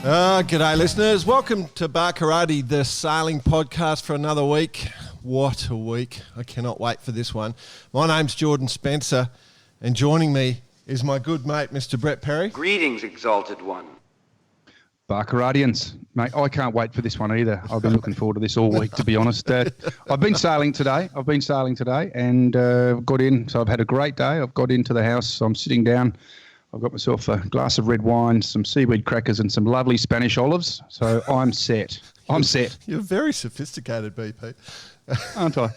G'day listeners, welcome to Bar Karate, the sailing podcast for another week. What a week, I cannot wait for this one. My name's Jordan Spencer and joining me is my good mate Mr. Brett Perry. Greetings, exalted one. Bar Karatians, mate, I can't wait for this one either. I've been looking forward to this all week, to be honest. I've been sailing today and got in, so I've had a great day. I've got into the house, I'm sitting down. I've got myself a glass of red wine, some seaweed crackers and some lovely Spanish olives. So I'm set. You're very sophisticated, BP. Aren't I?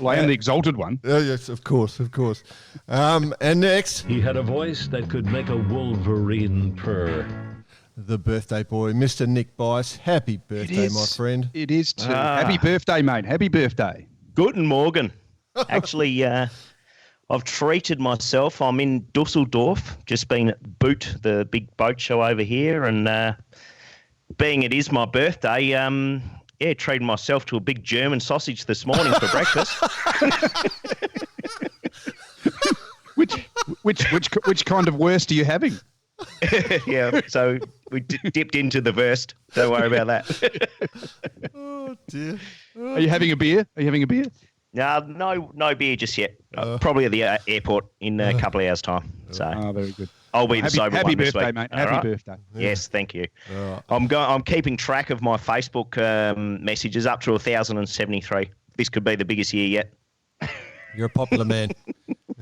Well, I am the exalted one. Oh, yes, of course. And next... He had a voice that could make a wolverine purr. The birthday boy, Mr. Nick Bice. Happy birthday, my friend. It is too. Happy birthday, mate. Happy birthday. Guten Morgen. Actually... I've treated myself. I'm in Dusseldorf, just been at Boot, the big boat show over here, and being it is my birthday, treated myself to a big German sausage this morning for breakfast. Which kind of worst are you having? Yeah, so we dipped into the worst. Don't worry about that. Oh dear. Are you having a beer? No beer just yet. Probably at the airport in a couple of hours' time. So, very good. I'll be the sober happy one this birthday, week. mate. All Happy right? birthday. Yes, thank you. Right. I'm keeping track of my Facebook messages up to 1,073. This could be the biggest year yet. You're a popular man.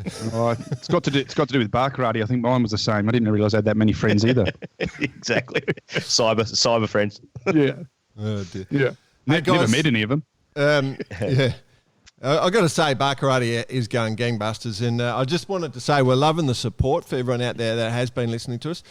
It's got to do with bar karate. I think mine was the same. I didn't realise I had that many friends either. Exactly. Cyber friends. Yeah. Oh dear. Yeah. Never met any of them. Yeah. I've got to say, Bar Karate is going gangbusters, and I just wanted to say we're loving the support for everyone out there that has been listening to us.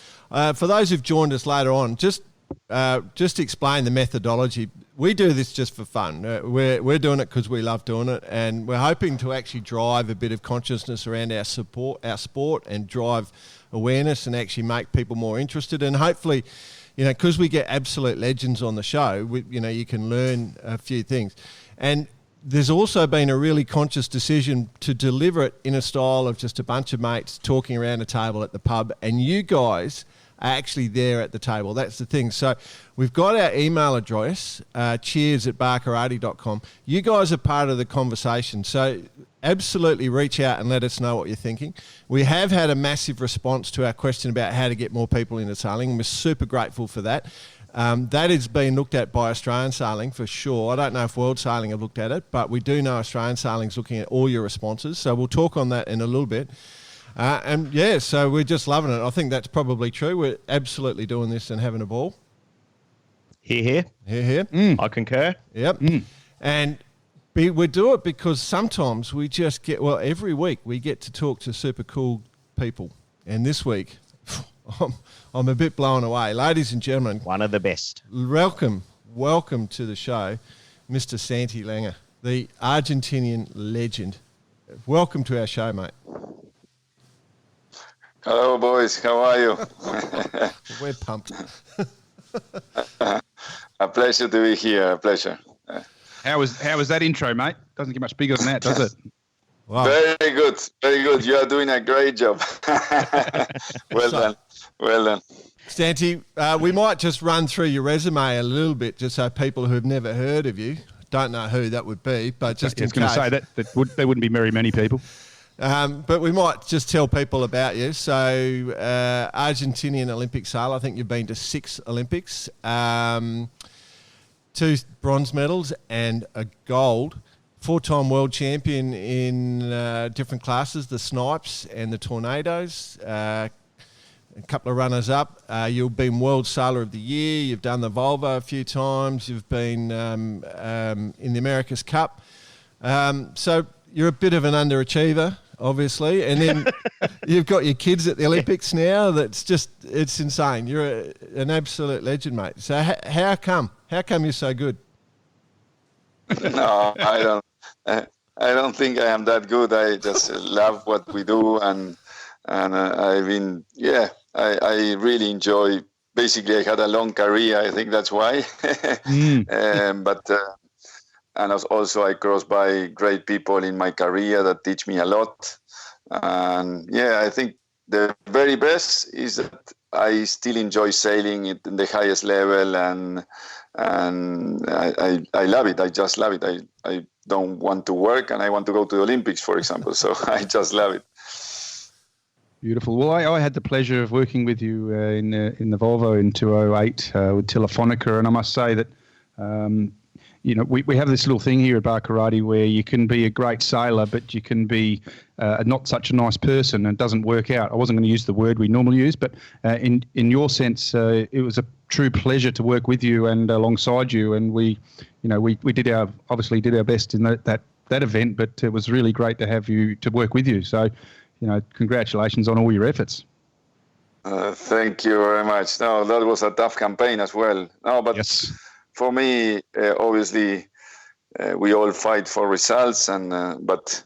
For those who've joined us later on, just to explain the methodology, we do this just for fun. We're doing it because we love doing it, and we're hoping to actually drive a bit of consciousness around our sport, and drive awareness and actually make people more interested, and hopefully, because we get absolute legends on the show, you can learn a few things. And there's also been a really conscious decision to deliver it in a style of just a bunch of mates talking around a table at the pub, and you guys are actually there at the table. That's the thing. So we've got our email address, cheers@barkarate.com. You guys are part of the conversation, so absolutely reach out and let us know what you're thinking. We have had a massive response to our question about how to get more people into sailing, and we're super grateful for that. That is being looked at by Australian Sailing for sure. I don't know if World Sailing have looked at it, but we do know Australian Sailing's looking at all your responses. So we'll talk on that in a little bit. So we're just loving it. I think that's probably true. We're absolutely doing this and having a ball. Hear. I concur. Yep. And we do it because sometimes we just every week we get to talk to super cool people. And this week, I'm a bit blown away. Ladies and gentlemen. One of the best. Welcome to the show, Mr. Santi Lange, the Argentinian legend. Welcome to our show, mate. Hello, boys. How are you? We're pumped. A pleasure to be here. A pleasure. How was that intro, mate? Doesn't get much bigger than that, does it? Wow. Very good. You are doing a great job. Well done. Santi, we might just run through your resume a little bit just so people who've never heard of you, don't know who that would be, but just in case. I was going to say there wouldn't be very many people. But we might just tell people about you. So Argentinian Olympic sailor, I think you've been to 6 Olympics, 2 bronze medals and a gold. 4-time world champion in different classes, the Snipes and the Tornadoes. A couple of runners-up. You've been World Sailor of the Year. You've done the Volvo a few times. You've been in the America's Cup. So you're a bit of an underachiever, obviously. And then you've got your kids at the Olympics now. It's insane. You're an absolute legend, mate. So how come? How come you're so good? No, I don't think I am that good. I just love what we do, and I've been, I really enjoy. Basically, I had a long career. I think that's why. And also I crossed by great people in my career that teach me a lot. And I think the very best is that I still enjoy sailing at the highest level, and I love it. I just love it. I don't want to work, and I want to go to the Olympics, for example. So I just love it. Beautiful. Well, I had the pleasure of working with you in the Volvo in 2008 with Telefonica, and I must say that we have this little thing here at Baccarati where you can be a great sailor, but you can be not such a nice person, and it doesn't work out. I wasn't going to use the word we normally use, but in your sense, it was a true pleasure to work with you and alongside you, and we did our best in that event, but it was really great to have you to work with you. So, congratulations on all your efforts. Thank you very much. No, that was a tough campaign as well. No, but yes. For me, obviously, we all fight for results, but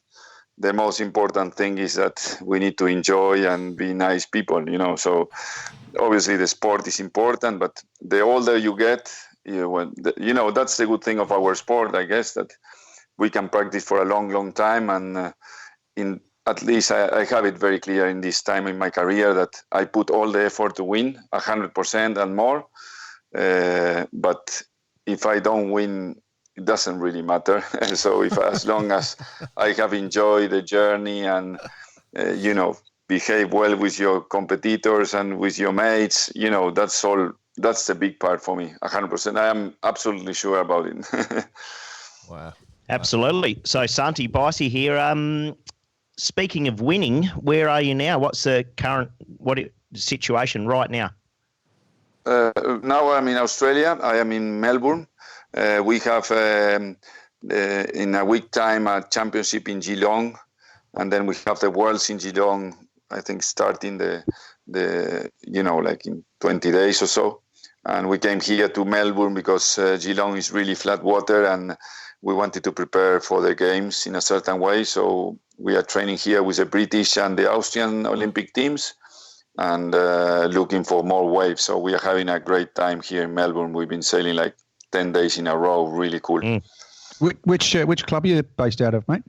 the most important thing is that we need to enjoy and be nice people, So obviously the sport is important, but the older you get, that's the good thing of our sport, I guess, that we can practice for a long, long time. And at least I have it very clear in this time in my career that I put all the effort to win 100% and more. But if I don't win, it doesn't really matter. So as long as I have enjoyed the journey and, behave well with your competitors and with your mates, that's all. That's the big part for me, 100%. I am absolutely sure about it. Wow. Absolutely. So, Santi Bicey here. Speaking of winning, where are you now? What's the current situation right now? Now I'm in Australia. I am in Melbourne. We have in a week time a championship in Geelong, and then we have the Worlds in Geelong. I think starting the like in 20 days or so. And we came here to Melbourne because Geelong is really flat water, and we wanted to prepare for the games in a certain way. So we are training here with the British and the Austrian Olympic teams, and looking for more waves. So we are having a great time here in Melbourne. We've been sailing like 10 days in a row. Really cool. Mm. Which club are you based out of, mate?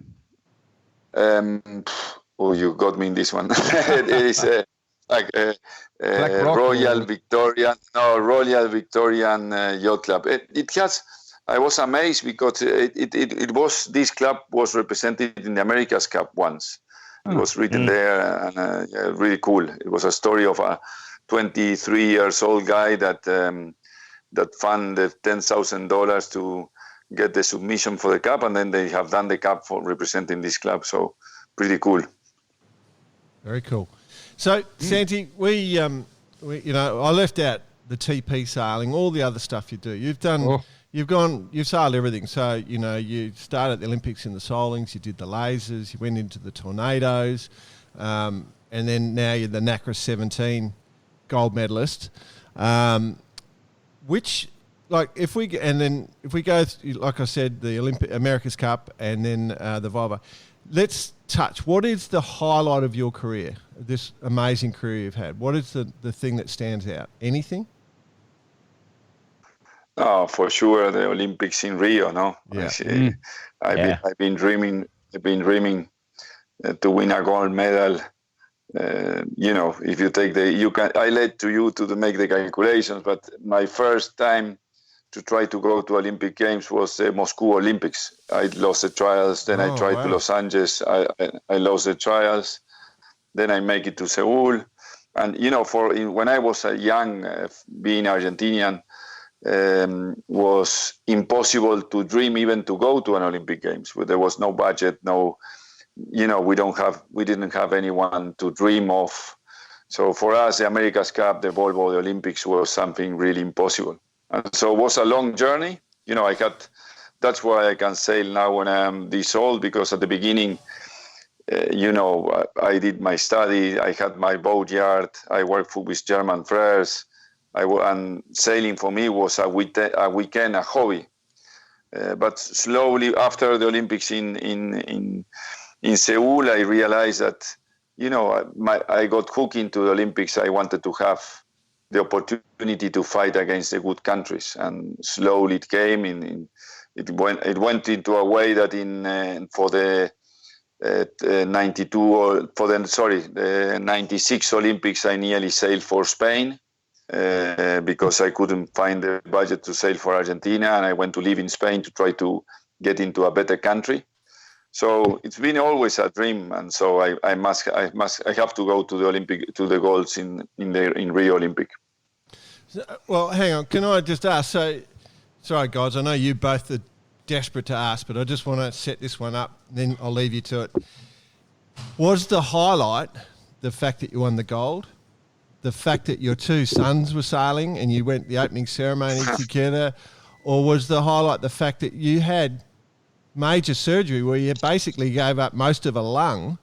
You got me in this one. It is Royal Victorian Yacht Club. It has. I was amazed because this club was represented in the America's Cup once. It was written there, and really cool. It was a story of a 23 years old guy that funded $10,000 to get the submission for the cup, and then they have done the cup for representing this club. So pretty cool. Very cool. So Santi, we I left out the TP sailing, all the other stuff you do. You've done. You've sailed everything. So, you started at the Olympics in the Solings, you did the lasers, you went into the tornadoes, and then now you're the Nacra 17 gold medalist. If we go, like I said, the America's Cup and then the Volvo, let's touch. What is the highlight of your career, this amazing career you've had? What is the thing that stands out? Anything? Oh, for sure, the Olympics in Rio. No, yeah. I've been dreaming to win a gold medal. If you take I led to you to make the calculations, but my first time to try to go to Olympic Games was the Moscow Olympics. I lost the trials, then I tried to Los Angeles. I lost the trials, then I make it to Seoul, and when I was young, being Argentinian. Was impossible to dream even to go to an Olympic Games. There was no budget, we didn't have anyone to dream of. So for us, the America's Cup, the Volvo, the Olympics was something really impossible. And so it was a long journey. That's why I can sail now when I am this old, because at the beginning, I did my study, I had my boat yard, I worked with German friars. And sailing for me was a weekend, a hobby. But slowly after the Olympics in Seoul, I realized that, I got hooked into the Olympics. I wanted to have the opportunity to fight against the good countries, and slowly it came. It went into a way that for the 92 or for the 96 Olympics, I nearly sailed for Spain because I couldn't find the budget to sail for Argentina, and I went to live in Spain to try to get into a better country. So it's been always a dream, and so I have to go to the Golds in Rio Olympic. Well, hang on. Can I just ask? So, sorry, guys. I know you both are desperate to ask, but I just want to set this one up. Then I'll leave you to it. Was the highlight the fact that you won the gold? The fact that your two sons were sailing and you went the opening ceremony together, or was the highlight the fact that you had major surgery where you basically gave up most of a lung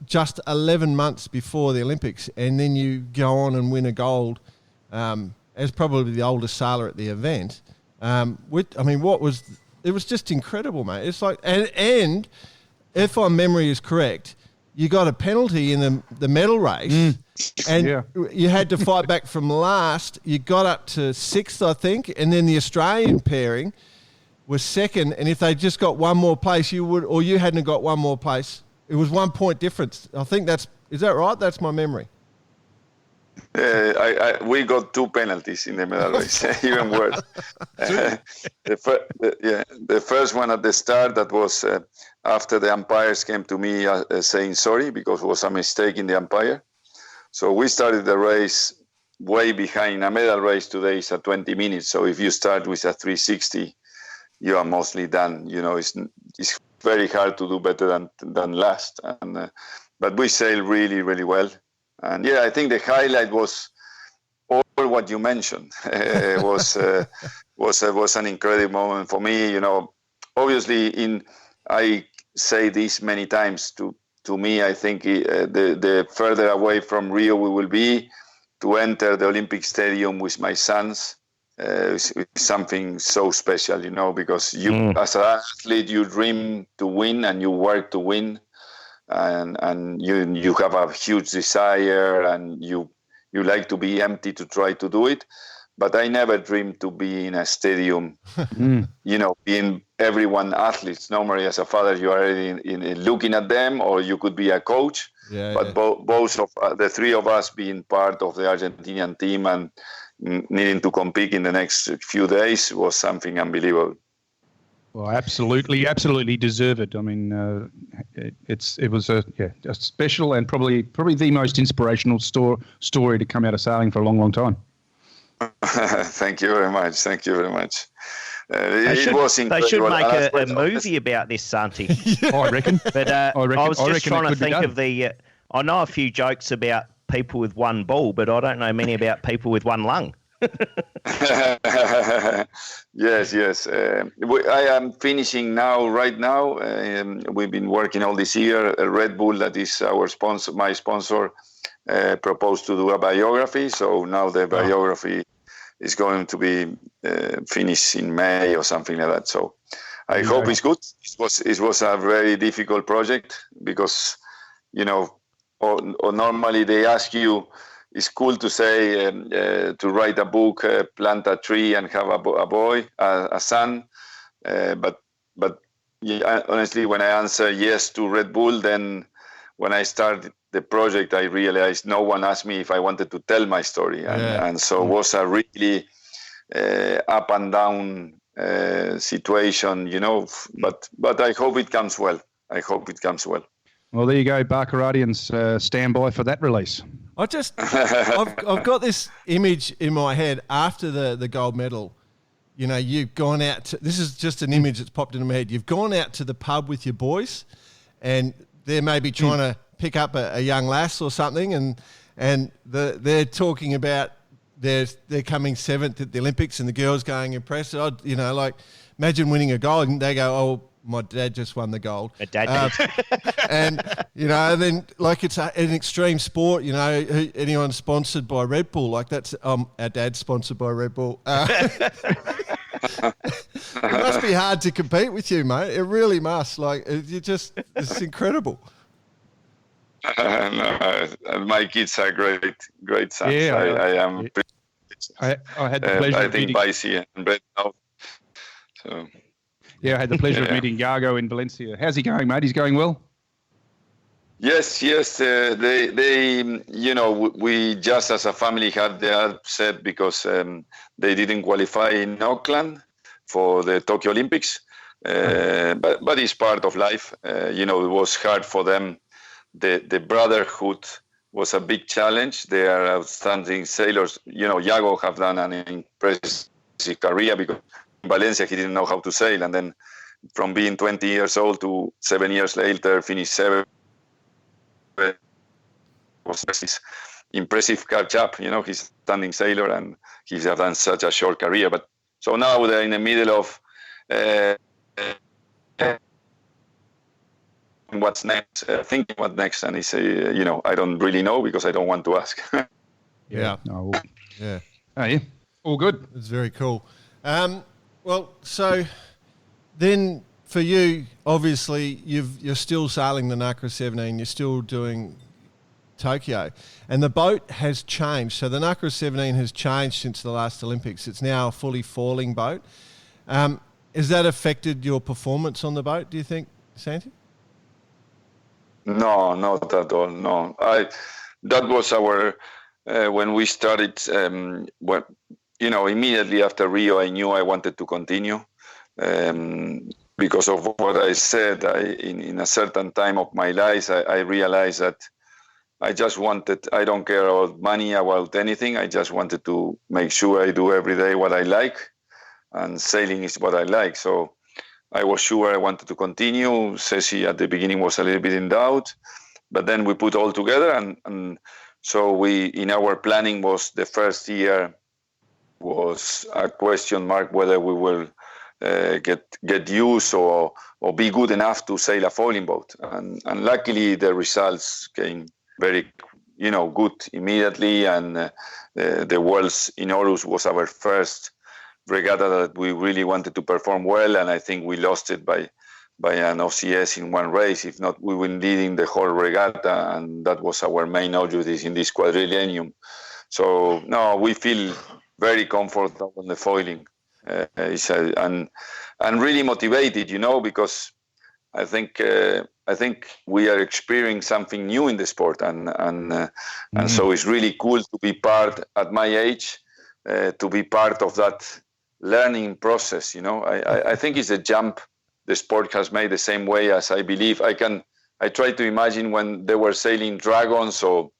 just 11 months before the Olympics, and then you go on and win a gold as probably the oldest sailor at the event? It was just incredible, mate. It's like, and if my memory is correct, you got a penalty in the medal race, and you had to fight back from last. You got up to sixth, I think, and then the Australian pairing was second. And if they just got one more place, you hadn't got one more place. It was 1 point difference. I think is that right? That's my memory. We got 2 penalties in the medal race, even worse. The first one at the start, that was after the umpires came to me saying sorry because it was a mistake in the umpire. So we started the race way behind. A medal race today is at 20 minutes. So if you start with a 360, you are mostly done. You know, it's very hard to do better than last. But we sailed really, really well. And yeah, I think the highlight was all what you mentioned. It was an incredible moment for me. You know, obviously, I say this many times. To me, I think the further away from Rio we will be, to enter the Olympic Stadium with my sons is something so special. You know, because you as an athlete, you dream to win and you work to win. And you have a huge desire, and you like to be empty to try to do it. But I never dreamed to be in a stadium, you know, being everyone athletes. Normally, as a father, you are already looking at them, or you could be a coach. But both of the three of us being part of the Argentinian team and needing to compete in the next few days was something unbelievable. Well, absolutely deserved. I mean, it was a special and probably the most inspirational story to come out of sailing for a long, long time. Thank you very much. They should make a movie about this, Santi. I reckon. But I was just trying to think of I know a few jokes about people with one ball, but I don't know many about people with one lung. Yes. I am finishing right now. We've been working all this year. Red Bull, that is my sponsor, proposed to do a biography. So now the biography is going to be finished in May or something like that. So I hope it's good. It was a very difficult project because, you know, or normally they ask you. It's cool to say to write a book, plant a tree, and have a son. But yeah, honestly, when I answer yes to Red Bull, then when I started the project, I realized no one asked me if I wanted to tell my story, and so it was a really up and down situation, you know. But I hope it comes well. Well, there you go, Barcaradians. Stand by for that release. I've got this image in my head after the gold medal. You know, you've gone out this is just an image that's popped into my head. You've gone out to the pub with your boys, and they're maybe trying to pick up a young lass or something, and they're talking about they're coming seventh at the Olympics, and the girls going impressive. You know, like imagine winning a gold, and they go, "Oh, my dad just won the gold." A dad did. And, you know, then like it's an extreme sport, you know, anyone sponsored by Red Bull, like that's our dad's sponsored by Red Bull. It must be hard to compete with you, mate. It really must. Like, it's incredible. No, my kids are great sons. Yeah, I am. I had the pleasure. I think Vicey and Brett now. So. Yeah, I had the pleasure of meeting Gago in Valencia. How's he going, mate? He's going well? Yes. They, we just as a family had the upset because they didn't qualify in Auckland for the Tokyo Olympics. But it's part of life. It was hard for them. The brotherhood was a big challenge. They are outstanding sailors. Yago have done an impressive career because in Valencia he didn't know how to sail, and then from being 20 years old to 7 years later finish 7th. Was this impressive catch up. He's a standing sailor and he's done such a short career. But so now they're in the middle of what's next, thinking what next, and he say, I don't really know because I don't want to ask. Yeah. Oh, Yeah. oh, yeah. All good. It's very cool. Well, so then for you, obviously, you're still sailing the Nacra 17. You're still doing Tokyo, and the boat has changed. So the Nacra 17 has changed since the last Olympics. It's now a fully falling boat. Has that affected your performance on the boat, do you think, Santi? No, not at all. No, that was our when we started. Immediately after Rio, I knew I wanted to continue because of what I said. In a certain time of my life, I realized that I just wanted. I don't care about money, about anything. I just wanted to make sure I do every day what I like, and sailing is what I like. So I was sure I wanted to continue. Ceci at the beginning was a little bit in doubt, but then we put all together, and so we, in our planning, was the first year was a question mark whether we will get used or be good enough to sail a foiling boat, and luckily the results came very good immediately, and the Worlds in Aarhus was our first regatta that we really wanted to perform well, and I think we lost it by an OCS in one race. If not, we were leading the whole regatta, and that was our main objective in this quadriennium. So no, we feel very comfortable on the foiling, and really motivated, because I think we are experiencing something new in the sport, and so it's really cool to be part at my age, to be part of that learning process. I think it's a jump the sport has made the same way as I believe. I try to imagine when they were sailing dragons or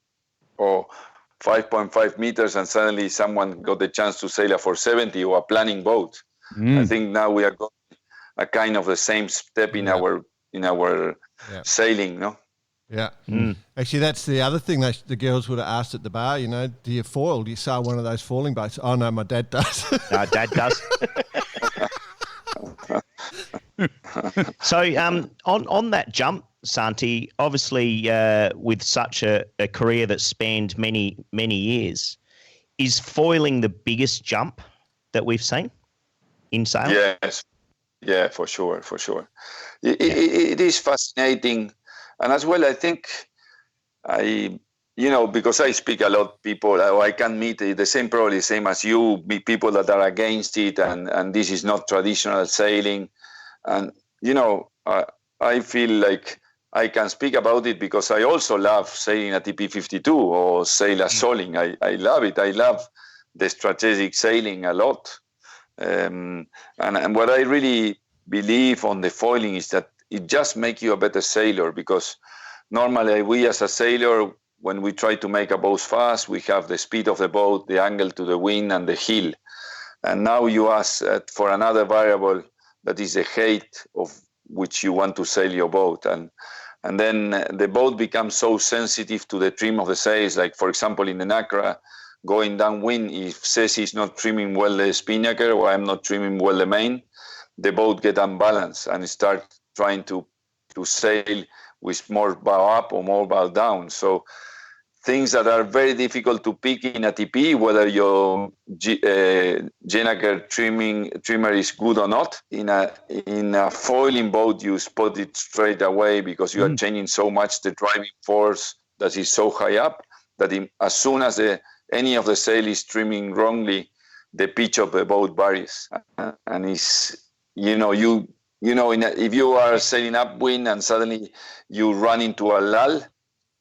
5.5 meters, and suddenly someone got the chance to sail a 470 or a planning boat. I think now we are going a kind of the same step in our sailing, no? Yeah. Actually, that's the other thing the girls would have asked at the bar, do you foil? Do you sail one of those falling boats? Oh, no, my dad does. No, Dad does. So on that jump, Santi, obviously with such a career that spanned many, many years, is foiling the biggest jump that we've seen in sailing? Yes. Yeah, for sure. It is fascinating. And as well, I think because I speak a lot, people, I can meet probably the same as you, people that are against it, and this is not traditional sailing. And, I feel like I can speak about it because I also love sailing a TP52 or sail a soling. I love it. I love the strategic sailing a lot. And what I really believe on the foiling is that it just makes you a better sailor, because normally we as a sailor, when we try to make a boat fast, we have the speed of the boat, the angle to the wind, and the heel. And now you ask for another variable that is the height of which you want to sail your boat. And then the boat becomes so sensitive to the trim of the sails. Like, for example, in the Nacra, going downwind, if Ceci is not trimming well the spinnaker or I'm not trimming well the main, the boat get unbalanced and start trying to sail with more bow up or more bow down. So things that are very difficult to pick in a TP, whether your Ginga trimmer is good or not. In a foiling boat, you spot it straight away because you are changing so much the driving force that is so high up that as soon as any of the sail is trimming wrongly, the pitch of the boat varies. And it's, if you are sailing upwind and suddenly you run into a lull,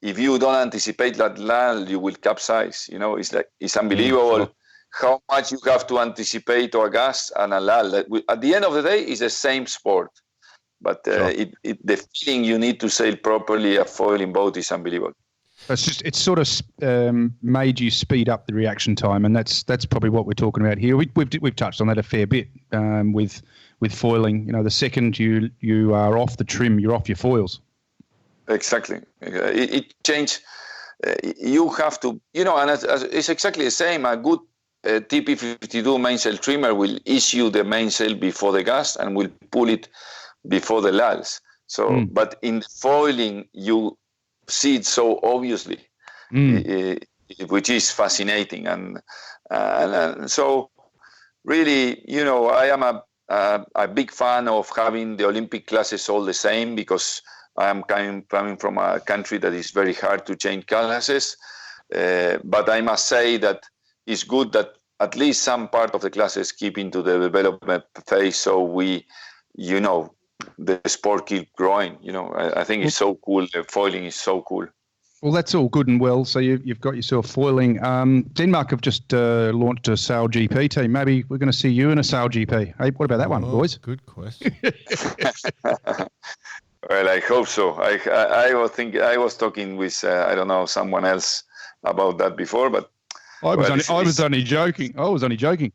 if you don't anticipate that lull, you will capsize. It's unbelievable Sure. how much you have to anticipate to a gust and a lull. At the end of the day, it's the same sport, but Sure. the feeling you need to sail properly a foiling boat is unbelievable. It's sort of made you speed up the reaction time, and that's probably what we're talking about here. We've touched on that a fair bit with foiling. The second you are off the trim, you're off your foils. Exactly. It changed. You have to, and it's exactly the same. A good TP52 mainsail trimmer will issue the mainsail before the gust and will pull it before the lulls. So, but in foiling, you see it so obviously, which is fascinating. And so really, I am a big fan of having the Olympic classes all the same, because I am coming from a country that is very hard to change classes. But I must say that it's good that at least some part of the classes keep into the development phase, so the sport keep growing. I think it's so cool. The foiling is so cool. Well, that's all good and well. So you've got yourself foiling. Denmark have just launched a sail GP team. Maybe we're going to see you in a sail GP. Hey, what about that one, boys? Good question. Well, I hope so. I was talking with someone else about that before, but I was only joking. I was only joking.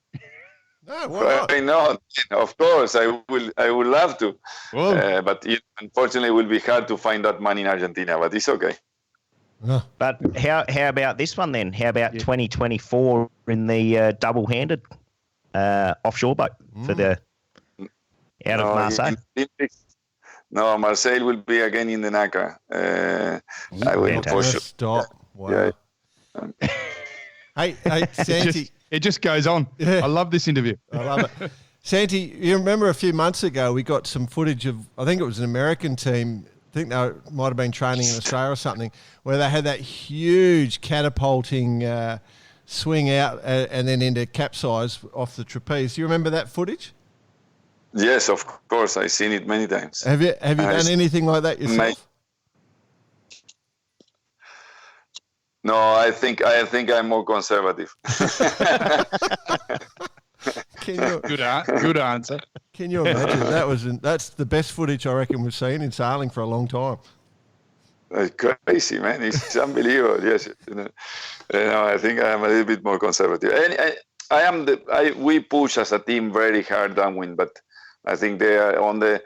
No, why not? I know, of course, I would love to, but unfortunately, it will be hard to find that money in Argentina. But it's okay. But how about this one then? How about 2024 in the double-handed offshore boat for the out of Marseille? No, Marseille will be again in the Nacra. I will for sure. Stop. Wow. Yeah. Hey, Santi. It just goes on. Yeah. I love this interview. I love it. Santi, you remember a few months ago we got some footage of, I think it was an American team, I think they might have been training in Australia or something, where they had that huge catapulting swing out and then into capsize off the trapeze. Do you remember that footage? Yes, of course. I've seen it many times. Have you done anything like that yourself? No, I think I'm more conservative. Good answer. Can you imagine? That's the best footage I reckon we've seen in sailing for a long time. It's crazy, man. It's unbelievable. Yes, I think I am a little bit more conservative. And we push as a team very hard downwind, but I think they are on the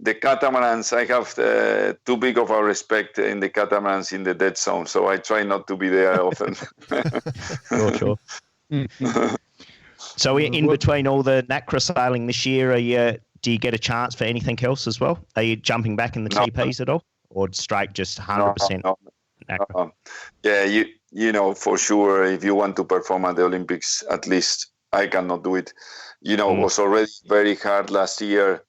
catamarans. I have too big of a respect in the catamarans in the dead zone, so I try not to be there often. Sure. So in between all the Nacra sailing this year, do you get a chance for anything else as well? Are you jumping back in the TPs at all, or straight just 100%? No. Nacra? Yeah, for sure. If you want to perform at the Olympics, at least I cannot do it. It was already very hard last year,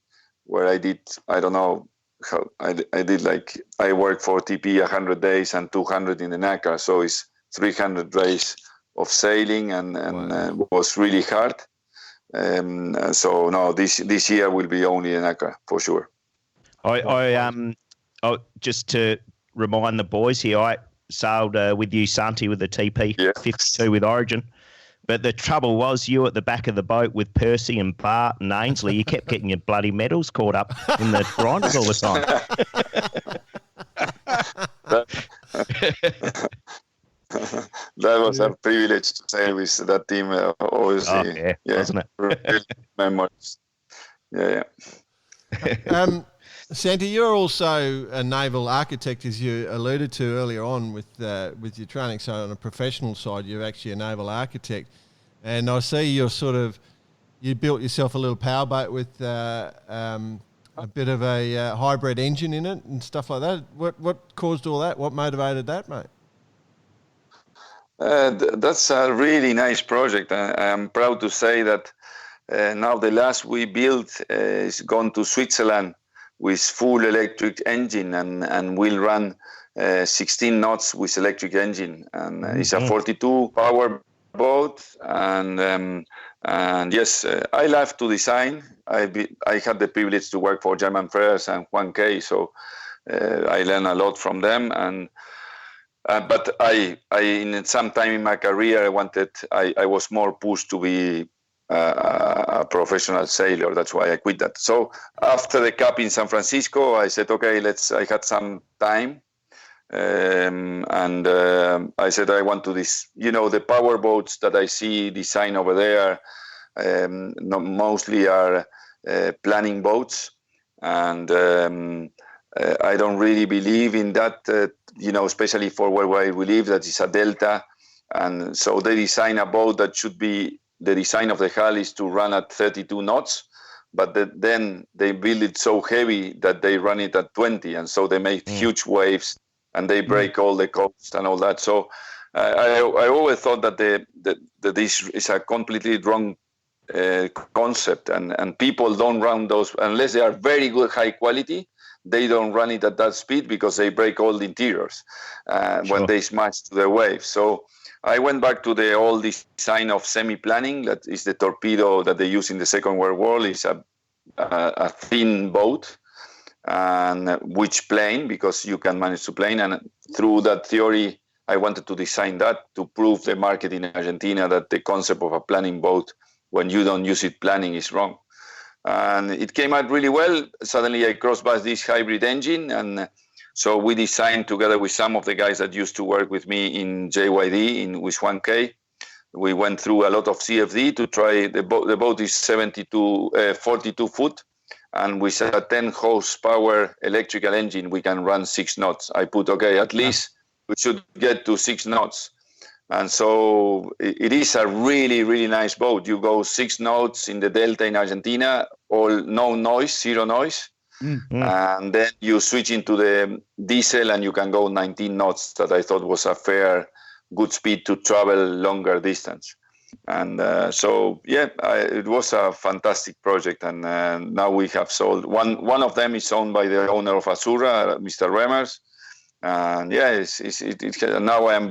where I did, I don't know how I did, like I worked for TP 100 days and 200 in the Nacra, so it's 300 days of sailing and it was really hard. So no, this year will be only in Nacra for sure. Just to remind the boys here, I sailed with you, Santi, with the TP52 with Origin. But the trouble was, you at the back of the boat with Percy and Bart and Ainsley, you kept getting your bloody medals caught up in the grinders all the time. That was a privilege to sail with that team, obviously. Wasn't it? Really memories. Yeah. Santi, you're also a naval architect, as you alluded to earlier on with your training. So on a professional side, you're actually a naval architect. And I see you built yourself a little powerboat with a bit of a hybrid engine in it and stuff like that. What caused all that? What motivated that, mate? That's a really nice project. I'm proud to say that now the last we built is gone to Switzerland with full electric engine and will run 16 knots with electric engine. And it's a 42 power boat. And yes, I love to design. I had the privilege to work for German Frères and Juan K. So I learned a lot from them. And but I in some time in my career, I was more pushed to be a professional sailor. That's why I quit that. So after the Cup in San Francisco, I said, okay, I had some time. I said, I want to the power boats that I see designed over there, mostly are planning boats. And I don't really believe in that, especially for where we live, that is a delta. And so they design a boat that should be, the design of the hull is to run at 32 knots, but then they build it so heavy that they run it at 20. And so they make huge waves and they break all the coast and all that. So I always thought that this is a completely wrong concept, and people don't run those unless they are very good, high quality. They don't run it at that speed because they break all the interiors when they smash to the waves. So I went back to the old design of semi-planning. That is the torpedo that they use in the Second World War. It's a thin boat, and which plane, because you can manage to plane. And through that theory, I wanted to design that to prove the market in Argentina that the concept of a planning boat, when you don't use it planning, is wrong. And it came out really well. Suddenly I crossed by this hybrid engine, and so we designed together with some of the guys that used to work with me in JYD with 1K. We went through a lot of CFD to try the boat. The boat is 42 foot, and with a 10 horsepower electrical engine, we can run 6 knots. I put, at least we should get to 6 knots. And so it is a really, really nice boat. You go 6 knots in the Delta in Argentina, no noise, 0 noise. And then you switch into the diesel and you can go 19 knots, that I thought was a good speed to travel longer distance. And it was a fantastic project. And now we have sold one of them is owned by the owner of Azura, Mr. Remers. And now I'm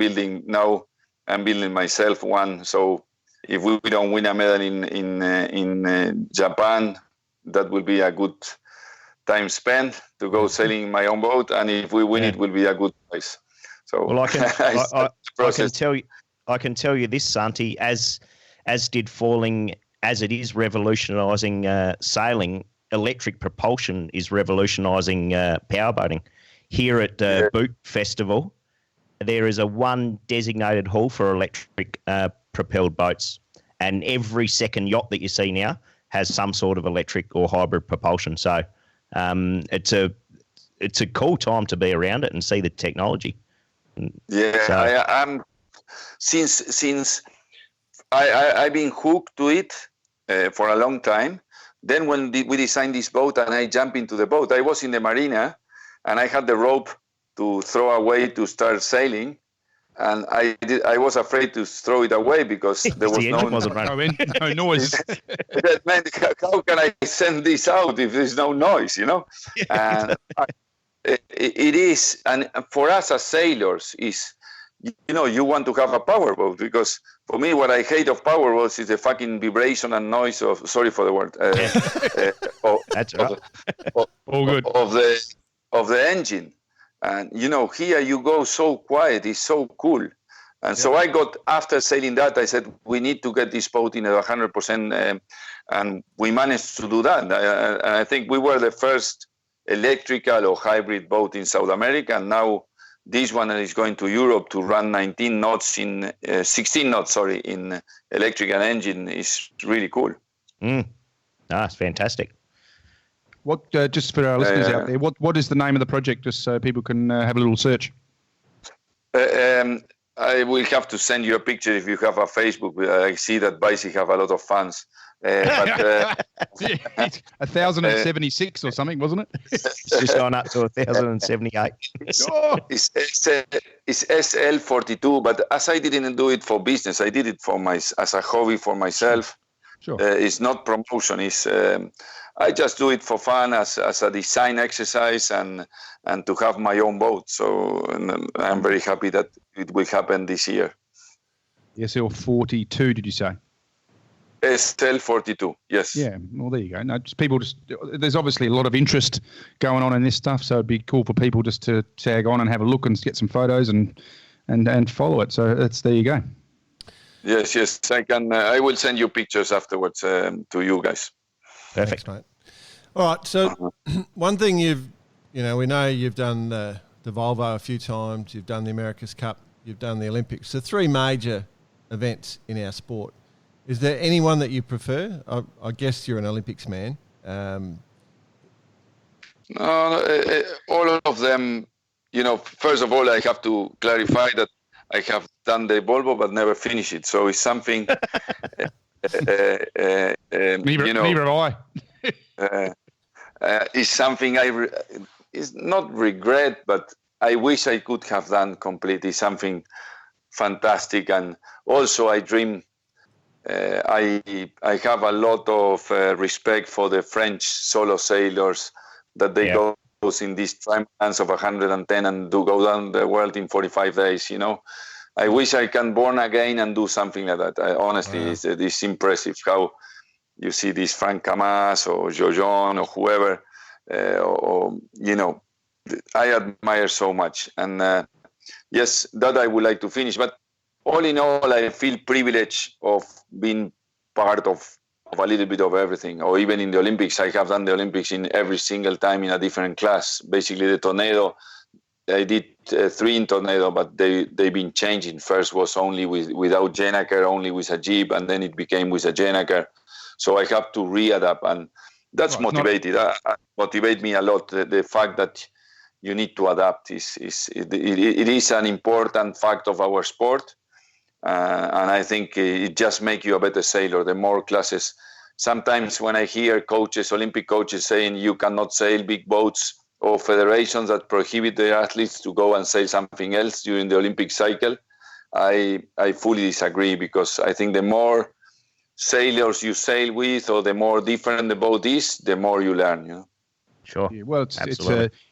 building myself one. So if we don't win a medal in Japan, that will be a good time spent to go sailing my own boat. And if we win, it will be a good price. So well, I can tell you this, Santi, as did Falling, as it is revolutionising sailing, electric propulsion is revolutionising powerboating. Here at Boot Festival, there is one designated hall for electric propelled boats, and every second yacht that you see now has some sort of electric or hybrid propulsion. So it's a cool time to be around it and see the technology. Yeah, I'm since I've been hooked to it for a long time. Then when we designed this boat and I jumped into the boat, I was in the marina and I had the rope to throw away to start sailing, and I was afraid to throw it away because there was no noise. That meant, how can I send this out if there's no noise, And it is, and for us as sailors is, you want to have a powerboat, because for me, what I hate of powerboats is the fucking vibration and noise of, sorry for the word, That's right. All good. Of the engine. And, here you go so quiet, it's so cool. And so after sailing that, I said, we need to get this boat in at 100%. And we managed to do that. And I think we were the first electrical or hybrid boat in South America. And now this one is going to Europe to run 16 knots, in electrical engine. Is really cool. That's fantastic. What, just for our listeners out there, what is the name of the project, just so people can have a little search? I will have to send you a picture if you have a Facebook. I see that Baisi have a lot of fans. 1,076 or something, wasn't it? It's just gone up to 1,078. It's SL42, but as I didn't do it for business, I did it as a hobby for myself. Sure. It's not promotion. It's I just do it for fun as a design exercise and to have my own boat. So I'm very happy that it will happen this year. SL42, did you say? SL42, yes. Yeah, well, there you go. No, just people there's obviously a lot of interest going on in this stuff, so it'd be cool for people just to tag on and have a look and get some photos and follow it. So there you go. Yes, I can. I will send you pictures afterwards to you guys. Perfect. Thanks, mate. All right, so one thing we know you've done the Volvo a few times, you've done the America's Cup, you've done the Olympics. So 3 major events in our sport. Is there anyone that you prefer? I guess you're an Olympics man. No, all of them, first of all, I have to clarify that I have done the Volvo but never finished it. So it's something, Neither have I. it's something it's not regret, but I wish I could have done completely something fantastic. And also I dream, I have a lot of respect for the French solo sailors that they go in these trimarans of 110 and do go down the world in 45 days, I wish I can born again and do something like that. Honestly, it's impressive how you see this Frank Camas or Jojon or whoever, I admire so much. And yes, that I would like to finish. But all in all, I feel privileged of being part of a little bit of everything. Or even in the Olympics, I have done the Olympics in every single time in a different class. Basically, the tornado, I did 3 in tornado, but they've been changing. First was only without Jennaker, only with a jeep, and then it became with a Jennaker. So I have to readapt, and that's motivated. Motivate me a lot. The fact that you need to adapt it is an important fact of our sport, and I think it just makes you a better sailor. The more classes, sometimes when I hear coaches, Olympic coaches saying you cannot sail big boats, or federations that prohibit their athletes to go and sail something else during the Olympic cycle, I fully disagree, because I think the more sailors you sail with, or the more different the boat is, the more you learn. Sure. Yeah, well,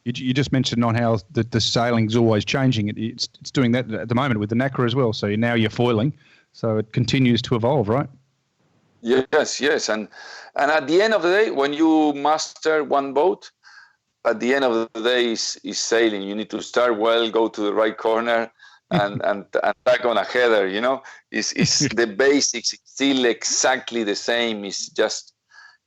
you just mentioned on how the sailing's always changing. It's doing that at the moment with the Nacra as well. So now you're foiling, so it continues to evolve, right? Yes, and at the end of the day, when you master one boat, at the end of the day is sailing. You need to start well, go to the right corner, and back on a header. It's the basics. It's still exactly the same. It's just,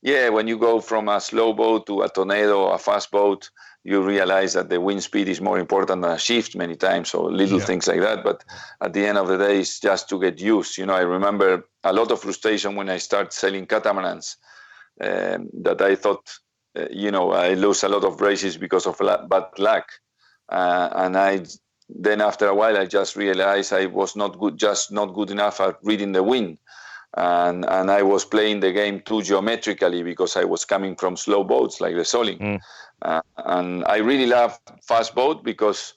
when you go from a slow boat to a tornado, a fast boat, you realize that the wind speed is more important than a shift many times, or little things like that. But at the end of the day, it's just to get used. I remember a lot of frustration when I started sailing catamarans, that I thought, I lose a lot of races because of bad luck. And then after a while, I just realized I was not good enough at reading the wind. And I was playing the game too geometrically, because I was coming from slow boats like the Soling. And I really love fast boat, because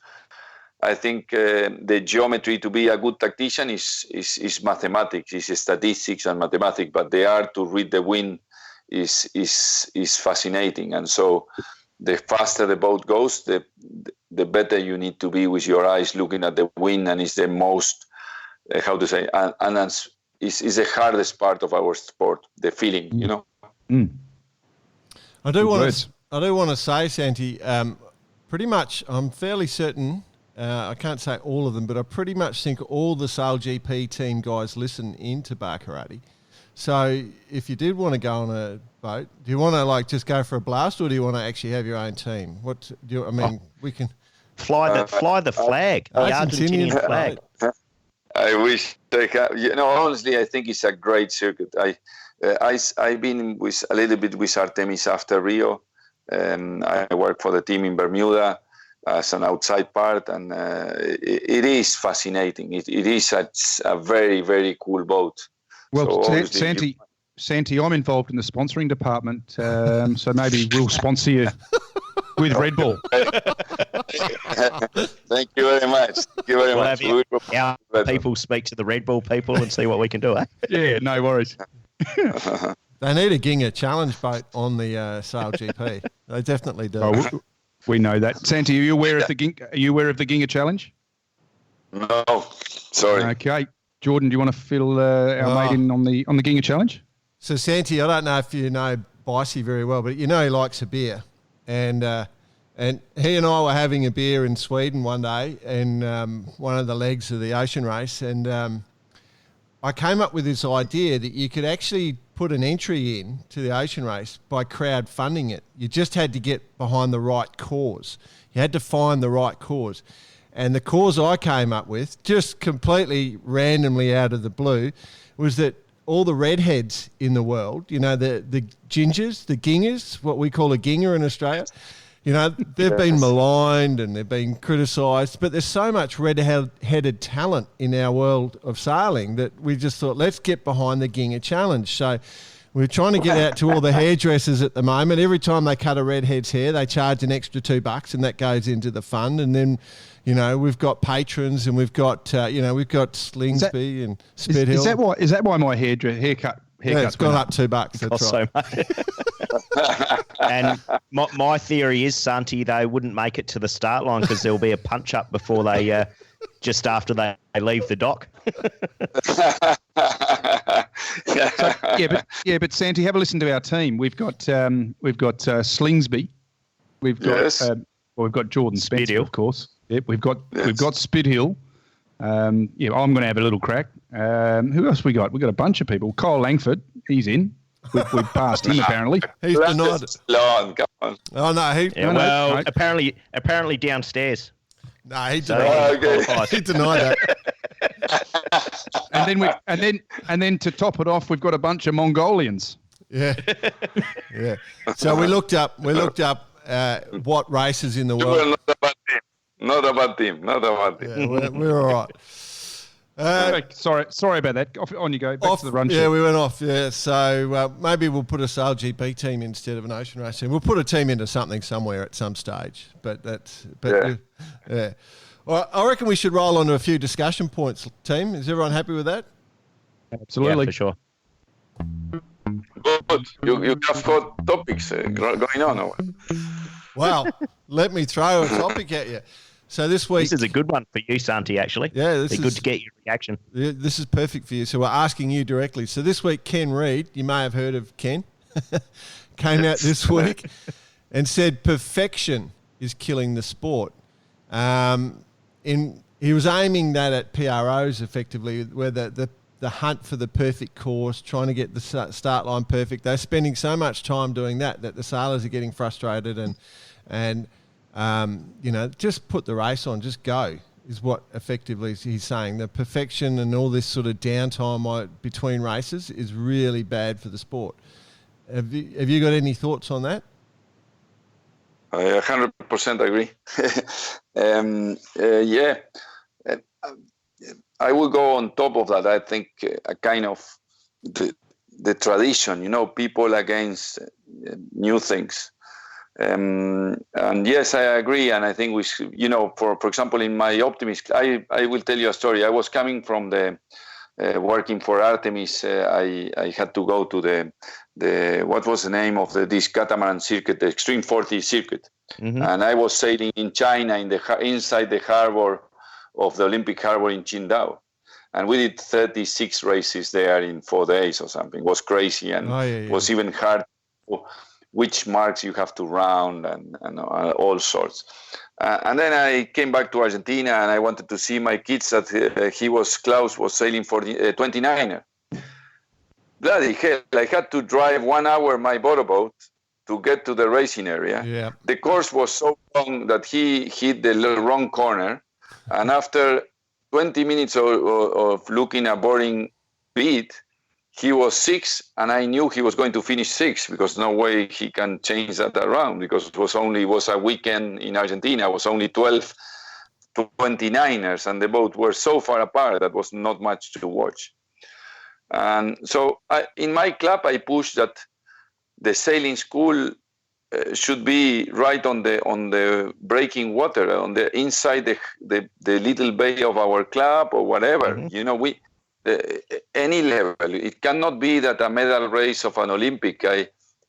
I think the geometry to be a good tactician is mathematics, is statistics and mathematics, but the art to read the wind is fascinating. And so the faster the boat goes, the better you need to be with your eyes looking at the wind, and it's the most, and is the hardest part of our sport, the feeling, I do want to say, Santi, pretty much I'm fairly certain, I can't say all of them, but I pretty much think all the Sail GP team guys listen into Bar Karate. So if you did want to go on a boat, do you want to just go for a blast, or do you want to actually have your own team? We can fly the flag, the Argentinian flag. I wish they could. Honestly, I think it's a great circuit. I've been with a little bit with Artemis after Rio. I work for the team in Bermuda as an outside part, and it is fascinating. It is a very, very cool boat. Well, so Santi, I'm involved in the sponsoring department, so maybe we'll sponsor you with Red Bull. Thank you very much. Our people speak to the Red Bull people and see what we can do, eh? Yeah, no worries. They need a Ginga challenge boat on the Sail GP. They definitely do. Oh, we know that. Santi, are you aware of the Ginga challenge? No, sorry. Okay. Jordan, do you want to fill our mate in on the Ginga challenge? So Santi, I don't know if you know Bicey very well, but you know he likes a beer, and he and I were having a beer in Sweden one day, in one of the legs of the ocean race, and I came up with this idea that you could actually put an entry in to the ocean race by crowdfunding it. You just had to get behind the right cause. You had to find the right cause. And the cause I came up with, just completely randomly out of the blue, was that all the redheads in the world, you know, the gingers, the Gingas, what we call a Ginga in Australia, you know, they've been maligned and they've been criticised, but there's so much red-headed talent in our world of sailing that we just thought, let's get behind the Ginga challenge. So we're trying to get out to all the hairdressers at the moment. Every time they cut a redhead's hair, they charge an extra $2, and that goes into the fund. And then, you know, we've got patrons, and we've got, we've got Slingsby and Spit Hill. Is that why my haircut? It's gone up $2. That's right. So much. And my theory is, Santi, they wouldn't make it to the start line because there'll be a punch up before they, just after they leave the dock. But Santi, have a listen to our team. We've got Slingsby, we've got we've got Jordan Spencer, of course. Yep, we've got Spit Hill. I'm going to have a little crack. Who else we got? We've got a bunch of people. Kyle Langford, he's in. We've passed him apparently. He's denied it. Long, come on. Oh no, apparently downstairs. No, he denied it. He denied that. And then to top it off, we've got a bunch of Mongolians. Yeah. So we looked up what races in the world. Not a bad team. Yeah, we're all right. Sorry about that. On you go. Back to the run sheet. Yeah, we went off. Yeah, so maybe we'll put a Sail GP team instead of an ocean race team. We'll put a team into something somewhere at some stage. Yeah. Well, I reckon we should roll on to a few discussion points, team. Is everyone happy with that? Absolutely. Yeah, for sure. Good. You have got topics going on. Or what? Wow. Let me throw a topic at you. So this week... This is a good one for you, Santi, actually. Yeah, It'd be good to get your reaction. Yeah, this is perfect for you. So we're asking you directly. So this week, Ken Reid, you may have heard of Ken, came out this week and said perfection is killing the sport. He was aiming that at PROs effectively, where the hunt for the perfect course, trying to get the start line perfect. They're spending so much time doing that the sailors are getting frustrated and just put the race on, just go, is what effectively he's saying. The perfection and all this sort of downtime between races is really bad for the sport. Have you got any thoughts on that? I 100% agree. I will go on top of that. I think a kind of the tradition, people against new things. And yes, I agree. And I think we should, for example, in my Optimist, I will tell you a story. I was coming from the working for Artemis. I had to go to the what was the name of this catamaran circuit, the Extreme 40 circuit. Mm-hmm. And I was sailing in China inside the harbor of the Olympic harbor in Qingdao. And we did 36 races there in 4 days or something. It was crazy, and it was even hard which marks you have to round and all sorts. And then I came back to Argentina, and I wanted to see my kids that Klaus was sailing for the 29er. Bloody hell, I had to drive 1 hour my motorboat to get to the racing area. Yeah. The course was so long that he hit the wrong corner. And after 20 minutes of looking a boring beat, he was 6, and I knew he was going to finish 6 because no way he can change that around, because it was a weekend in Argentina. It was only 12 29ers, and the boats were so far apart that was not much to watch. And so in my club, I pushed that the sailing school should be right on the breaking water, on the inside the little bay of our club or whatever. Mm-hmm. Any level. It cannot be that a medal race of an Olympic, I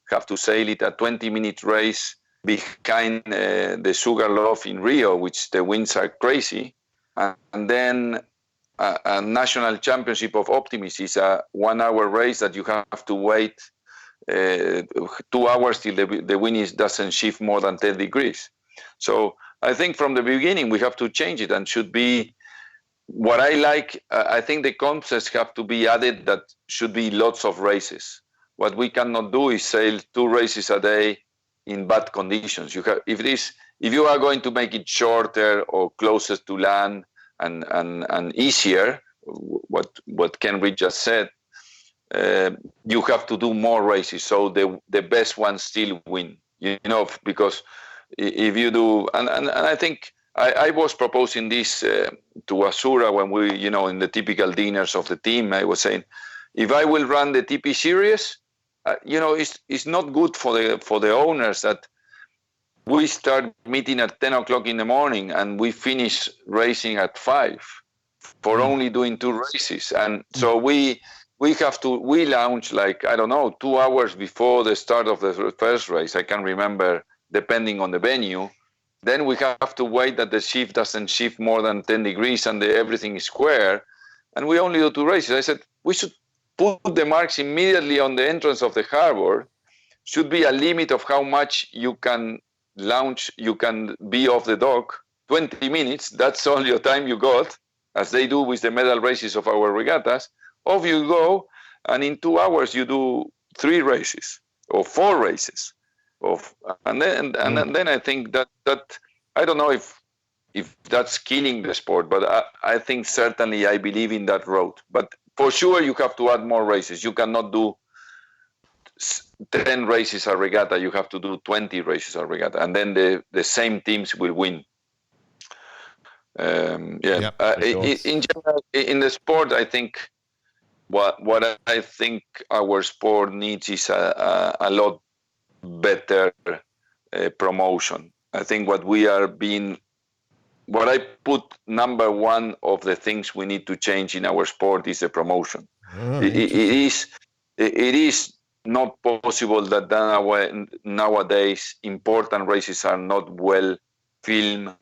have to sail it a 20-minute race behind the Sugarloaf in Rio, which the winds are crazy, and then a national championship of optimists is a 1 hour race that you have to wait 2 hours till the wind doesn't shift more than 10 degrees. So I think from the beginning we have to change it, and should be what I like. I think the concepts have to be added that should be lots of races. What we cannot do is sail 2 races a day in bad conditions. If you are going to make it shorter or closest to land and easier, what Kenry just said, you have to do more races so the best ones still win. Because if you do, and I think I was proposing this to Asura when we, in the typical dinners of the team. I was saying, if I will run the TP series, it's not good for the owners that we start meeting at 10 o'clock in the morning and we finish racing at 5 for only doing 2 races. And so we launch 2 hours before the start of the first race. I can remember, depending on the venue. Then we have to wait that the shift doesn't shift more than 10 degrees and everything is square. And we only do 2 races. I said, we should put the marks immediately on the entrance of the harbor. Should be a limit of how much you can launch, you can be off the dock. 20 minutes, that's all your time you got, as they do with the medal races of our regattas. Off you go, and in 2 hours you do 3 races or 4 races. And then I think that I don't know if that's killing the sport, but I think certainly I believe in that road. But for sure you have to add more races. You cannot do 10 races a regatta. You have to do 20 races a regatta, and then the same teams will win. In general, in the sport, I think what I think our sport needs is a lot better promotion. I think what I put number 1 of the things we need to change in our sport is the promotion. It is not possible that nowadays important races are not well filmed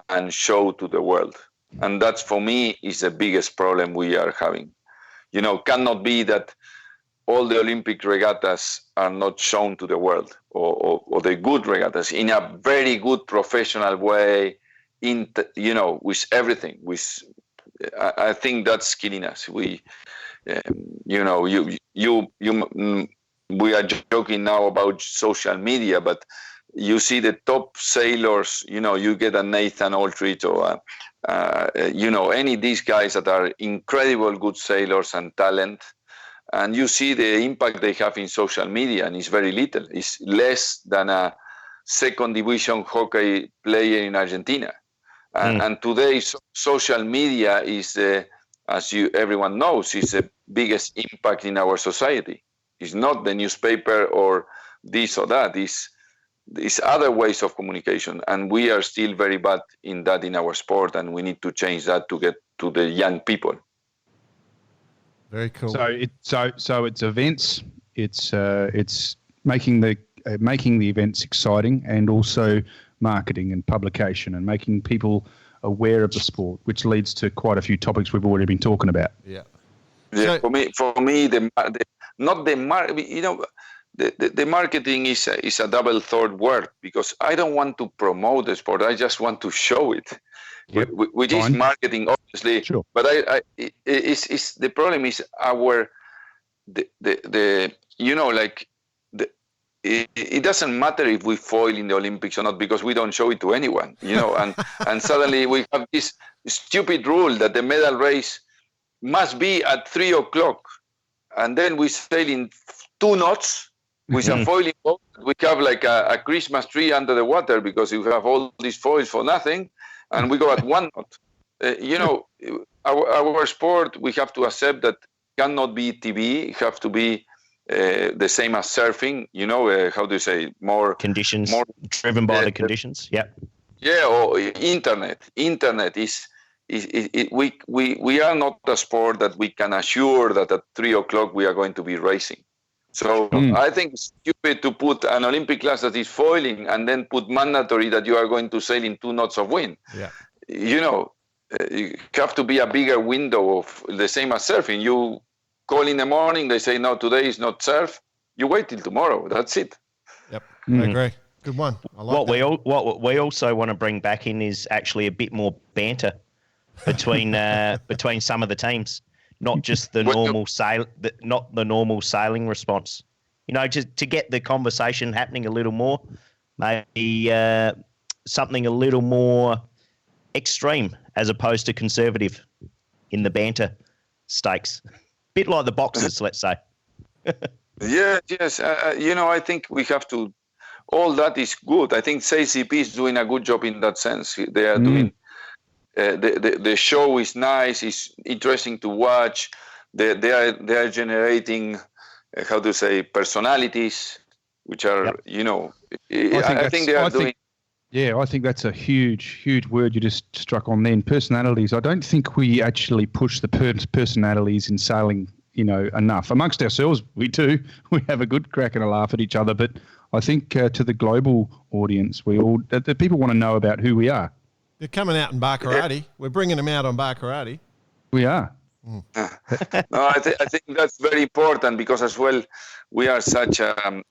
and shown to the world. And that's, for me, is the biggest problem we are having. Cannot be that all the Olympic regattas are not shown to the world, or the good regattas in a very good professional way, with everything. I think that's killing us. We are joking now about social media, but you see the top sailors. You get a Nathan Aldrich or any of these guys that are incredible good sailors and talent. And you see the impact they have in social media, and it's very little. It's less than a second division hockey player in Argentina. And today, social media is, as everyone knows, is the biggest impact in our society. It's not the newspaper or this or that. It's other ways of communication, and we are still very bad in that in our sport, and we need to change that to get to the young people. Very cool. So it's events. It's making the events exciting, and also marketing and publication, and making people aware of the sport, which leads to quite a few topics we've already been talking about. Yeah. So, for me, the marketing is a double-thought word, because I don't want to promote the sport. I just want to show it. Yep. Which is marketing, obviously. Sure. But it's the problem is it doesn't matter if we foil in the Olympics or not, because we don't show it to anyone, and suddenly we have this stupid rule that the medal race must be at 3 o'clock, and then we sail in 2 knots with a foiling boat. We have like a Christmas tree under the water, because you have all these foils for nothing, and we go at 1 knot. Our sport, we have to accept that cannot be TV. It have to be the same as surfing. How do you say, more conditions, more driven by the conditions. Yeah. Yeah, or internet. Internet is we are not a sport that we can assure that at 3 o'clock we are going to be racing. So I think it's stupid to put an Olympic class that is foiling and then put mandatory that you are going to sail in 2 knots of wind. Yeah. you have to be a bigger window of the same as surfing. You call in the morning, they say, no, today is not surf. You wait till tomorrow. That's it. Yep, I agree. Good one. I like that. What we also want to bring back in is actually a bit more banter between between some of the teams, not just the normal not the normal sailing response. You know, just to get the conversation happening a little more, maybe something a little more extreme as opposed to conservative in the banter stakes. Bit like the boxers, let's say. Yes. I think we have to. All that is good. I think CCP is doing a good job in that sense. They are doing. The show is nice. It's interesting to watch. They are generating, how to say, personalities, which are I think they are doing. Yeah, I think that's a huge word you just struck on then. Personalities. I don't think we actually push the personalities in sailing, enough. Amongst ourselves, we do. We have a good crack and a laugh at each other. But I think to the global audience, the people want to know about who we are. They're coming out in Baccarati. We're bringing them out on Baccarati. We are. No, I think that's very important because as well, we are such a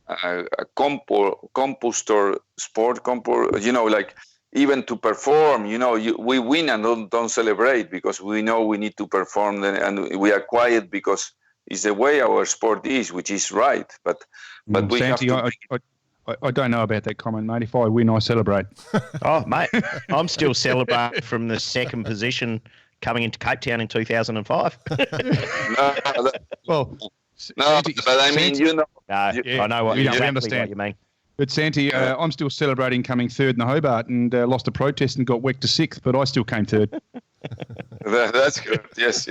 composter sport, like even to perform, we win and don't celebrate because we know we need to perform and we are quiet because it's the way our sport is, which is right. But we Santi, have to... I don't know about that comment, mate. If I win, I celebrate. Oh, mate, I'm still celebrating from the second position coming into Cape Town in 2005. But I mean, I know what we exactly understand what you mean. But Santi, I'm still celebrating coming third in the Hobart and lost a protest and got whacked to sixth, but I still came third. That's good. Yes.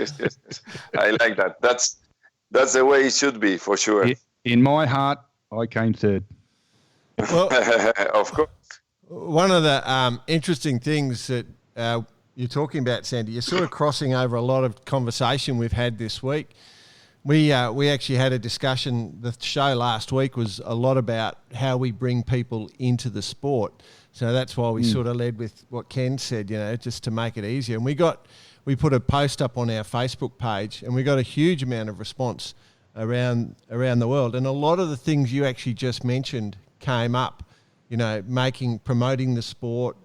I like that. That's the way it should be, for sure. In my heart, I came third. Well, of course. One of the interesting things that you're talking about, Sandy, you're sort of crossing over a lot of conversation we've had this week. We actually had a discussion. The show last week was a lot about how we bring people into the sport. So that's why we sort of led with what Ken said, just to make it easier. And we put a post up on our Facebook page, and we got a huge amount of response around the world. And a lot of the things you actually just mentioned came up, promoting the sport,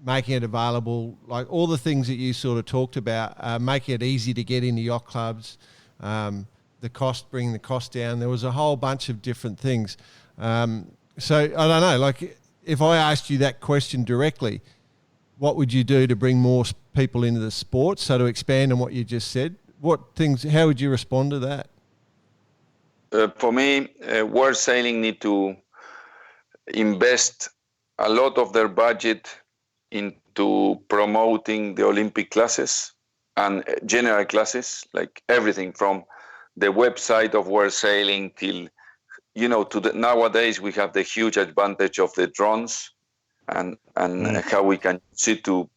making it available, like all the things that you sort of talked about, making it easy to get into yacht clubs, bringing the cost down. There was a whole bunch of different things. So I don't know, like if I asked you that question directly, what would you do to bring more people into the sport? So to expand on what you just said, how would you respond to that? For me, world sailing need to invest a lot of their budget into promoting the Olympic classes and general classes, like everything from the website of world sailing till, nowadays we have the huge advantage of the drones and how we can see to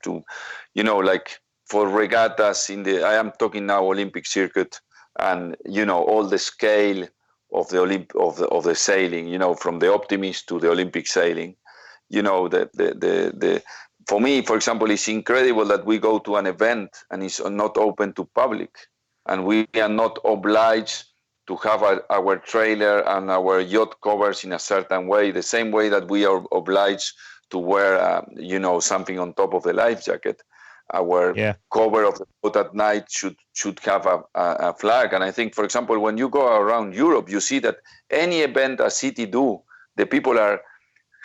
like for regattas I am talking now Olympic circuit and, all the scale of the of the sailing, from the Optimist to the Olympic sailing, for me, for example, it's incredible that we go to an event and it's not open to public, and we are not obliged to have our trailer and our yacht covers in a certain way, the same way that we are obliged to wear, something on top of the life jacket. Our cover of the boat at night should have a flag. And I think, for example, when you go around Europe, you see that any event a city do, the people are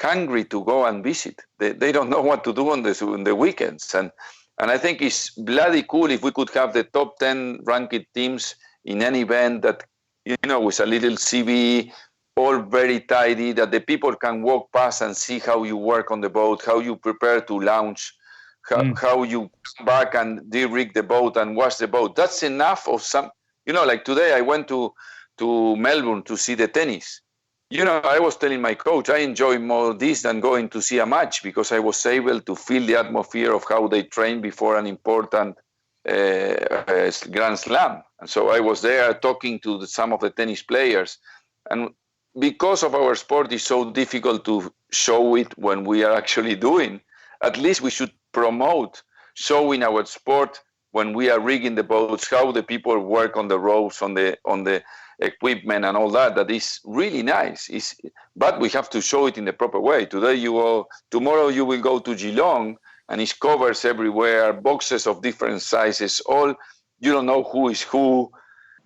hungry to go and visit. They don't know what to do on the weekends. And I think it's bloody cool if we could have the top 10 ranked teams in any event that, with a little CV, all very tidy, that the people can walk past and see how you work on the boat, how you prepare to launch, how you come back and de-rig the boat and wash the boat. That's enough of some, like today I went to Melbourne to see the tennis. I was telling my coach, I enjoy more this than going to see a match because I was able to feel the atmosphere of how they train before an important Grand Slam. And so I was there talking to some of the tennis players. And because of our sport is so difficult to show it when we are actually doing, at least we should promote showing our sport when we are rigging the boats, how the people work on the ropes, on the equipment and all that. That is really nice. But we have to show it in the proper way. Tomorrow you will go to Geelong, and it's covers everywhere, boxes of different sizes, all, you don't know who is who.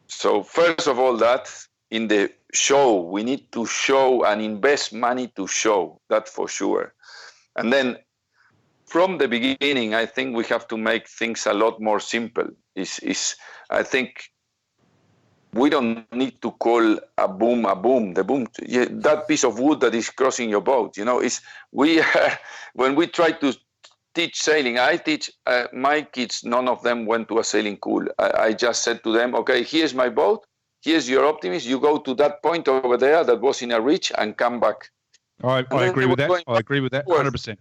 So first of all, that in the show, we need to show and invest money to show, that for sure. And then from the beginning, I think we have to make things a lot more simple. I think we don't need to call a boom. The boom, that piece of wood that is crossing your boat, when we try to teach sailing, I teach my kids, none of them went to a sailing school. I just said to them, okay, here's my boat, here's your optimist, you go to that point over there that was in a reach and come back. I agree with that. I agree with that 100%.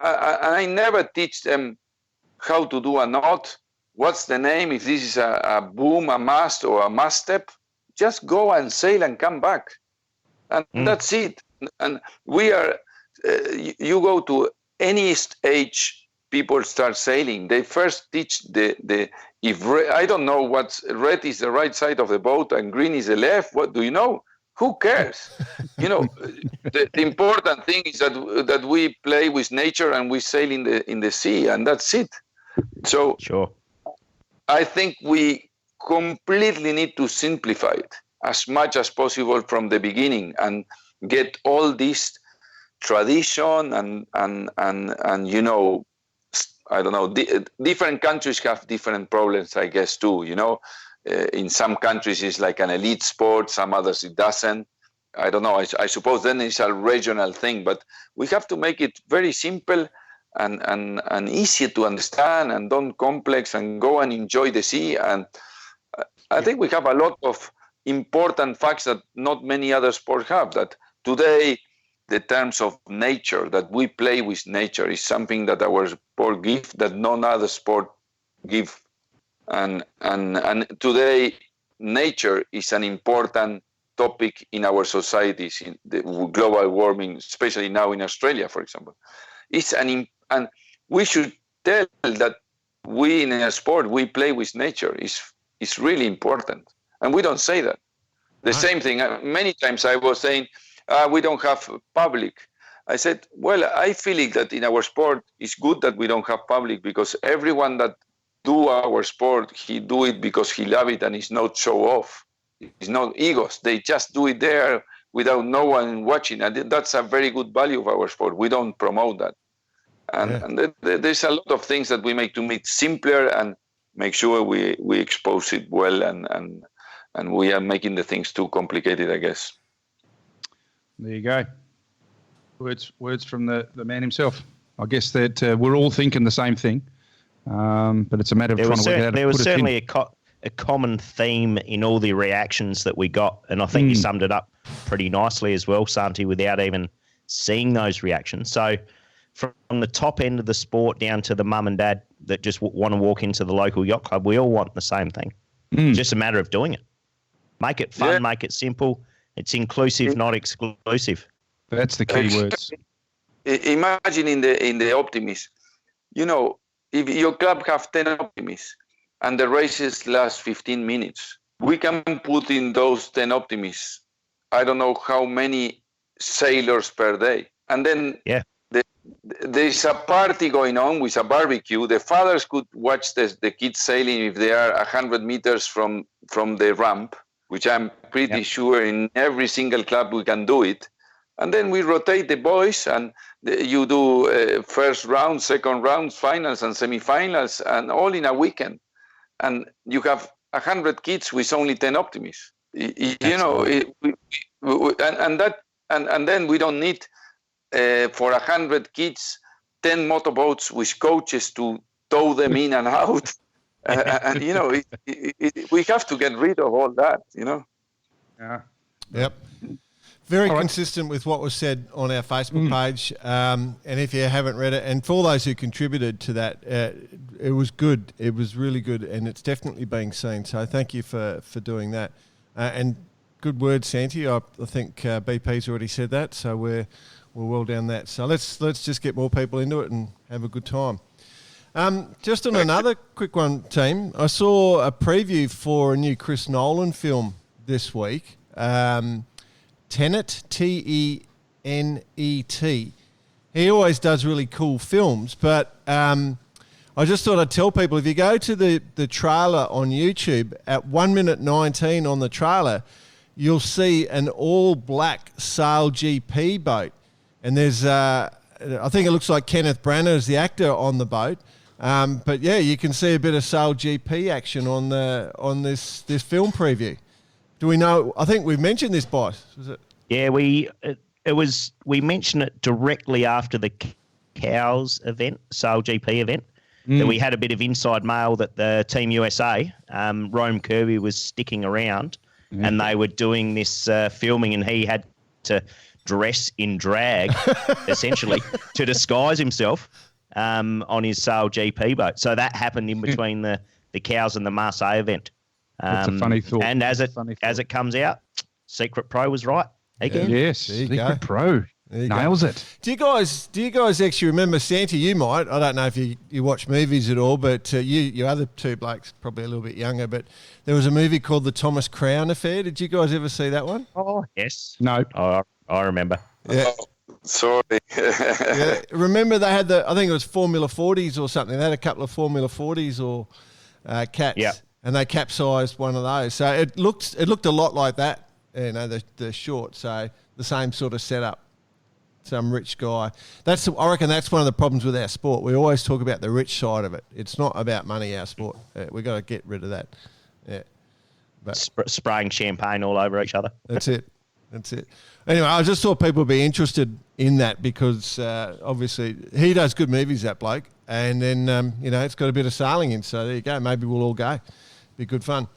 I never teach them how to do a knot, what's the name, if this is a boom, a mast, or a mast step. Just go and sail and come back. And that's it. And we are, you go to any age, people start sailing. They first teach I don't know what's red is the right side of the boat and green is the left. What do you know? Who cares? The important thing is that we play with nature and we sail in the sea, and that's it. So sure. I think we completely need to simplify it as much as possible from the beginning and get all this tradition and I don't know. Different countries have different problems, I guess, too. In some countries it's like an elite sport, some others it doesn't. I don't know. I suppose then it's a regional thing, but we have to make it very simple and easy to understand and don't complex and go and enjoy the sea. And I think we have a lot of important facts that not many other sports have. That today, the terms of nature, that we play with nature, is something that our sport gives that none other sport give. And today, nature is an important topic in our societies, in the global warming, especially now in Australia, for example. And we should tell that we in a sport, we play with nature. It's really important. And we don't say that. The same thing, many times I was saying, we don't have public. I said, well, I feel that in our sport, it's good that we don't have public, because everyone that do our sport, he do it because he love it, and it's not show off. It's not egos. They just do it there without no one watching. And that's a very good value of our sport. We don't promote that. And there's a lot of things that we make to make simpler and make sure we expose it well, and we are making the things too complicated, I guess. There you go. Words from the man himself. I guess that we're all thinking the same thing, but it's a matter of trying to work out. There was certainly a common theme in all the reactions that we got, and I think you summed it up pretty nicely as well, Santi, without even seeing those reactions. So from the top end of the sport down to the mum and dad that just want to walk into the local yacht club, we all want the same thing. It's just a matter of doing it. Make it fun, make it simple. It's inclusive, not exclusive. That's the key words. Imagine in the optimist, if your club have 10 optimists and the races last 15 minutes, we can put in those 10 optimists, I don't know how many sailors per day. And then there's a party going on with a barbecue. The fathers could watch the kids sailing if they are 100 meters from the ramp, which I'm pretty sure in every single club we can do it. And then we rotate the boys, and you do first round, second round, finals and semifinals, and all in a weekend. And you have 100 kids with only 10 optimists. And then we don't need for 100 kids 10 motorboats with coaches to tow them in and out. We have to get rid of all that. Yeah. Yep. Very consistent with what was said on our Facebook page. And if you haven't read it, and for those who contributed to that, it was good. It was really good, and it's definitely being seen. So thank you for doing that. And good word, Santi. I think BP's already said that, so we're well down that. So let's just get more people into it and have a good time. Just on another quick one, team. I saw a preview for a new Chris Nolan film this week. Tenet, Tenet. He always does really cool films, but I just thought I'd tell people, if you go to the trailer on YouTube, at 1 minute 19 on the trailer, you'll see an all-black Sail GP boat. And there's, I think it looks like Kenneth Branagh is the actor on the boat. But yeah, you can see a bit of Sail GP action on this film preview. Do we know? I think we've mentioned this, boss. Was it? Yeah, we mentioned it directly after the Cows event, Sail GP event. That we had a bit of inside mail that the Team USA, Rome Kirby was sticking around, and they were doing this filming, and he had to dress in drag, essentially, to disguise himself on his Sail GP boat. So that happened in between the Cows and the Marseille event. That's a funny thought. And as it comes out, Secret Pro was right again. Yes, Secret Pro. Nails it. Do you guys actually remember, Santi? You might. I don't know if you watch movies at all, but you other two blokes, probably a little bit younger, but there was a movie called The Thomas Crown Affair. Did you guys ever see that one? Oh, yes. No. Oh, I remember. Yeah. Oh, sorry. Yeah. Remember they had I think it was Formula 40s or something. They had a couple of Formula 40s or cats. Yep. And they capsized one of those. So it looked a lot like that, the short. So the same sort of setup. Some rich guy. I reckon that's one of the problems with our sport. We always talk about the rich side of it. It's not about money, our sport. We've got to get rid of that. Yeah. But spraying champagne all over each other. That's it. Anyway, I just thought people would be interested in that because obviously he does good movies, that bloke. And then, it's got a bit of sailing in. So there you go. Maybe we'll all go. Be good fun.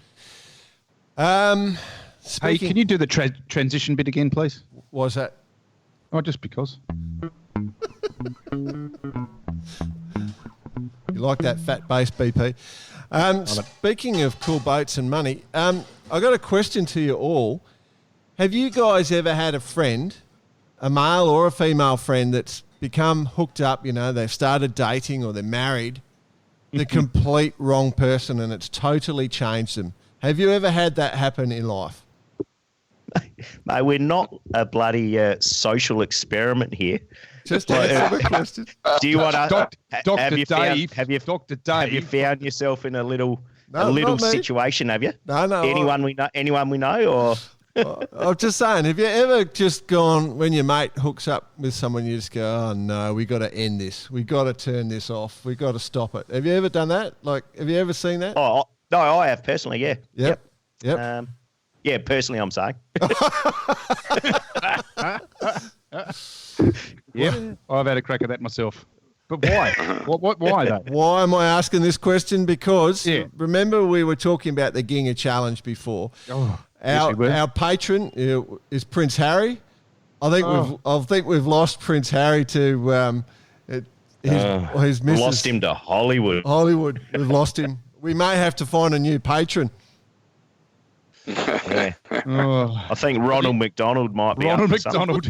Hey, can you do the transition bit again, please? What's that? Oh, just because. You like that fat bass, BP. Speaking of cool boats and money, I got a question to you all. Have you guys ever had a friend, a male or a female friend, that's become hooked up, they've started dating or they're married, the complete wrong person, and it's totally changed them? Have you ever had that happen in life? Mate, we're not a bloody social experiment here. Just answer the question. Do you want to, Dr. Dave? Have you found yourself in a little not me. situation? Have you? No. Anyone we know, or? I'm just saying, have you ever just gone, when your mate hooks up with someone, you just go, oh no, we got to end this. We got to turn this off. We got to stop it. Have you ever done that? Like, have you ever seen that? Oh no, I have personally. Yeah. Yep. Yeah, personally, I'm saying. Yeah, I've had a crack at that myself. But why? Why though? Why am I asking this question? Because remember we were talking about the Ginga Challenge before. Oh, our patron is Prince Harry. I think we've lost Prince Harry to his missus. Lost him to Hollywood. We've lost him. We may have to find a new patron. Yeah. I think Ronald McDonald might be. Ronald McDonald.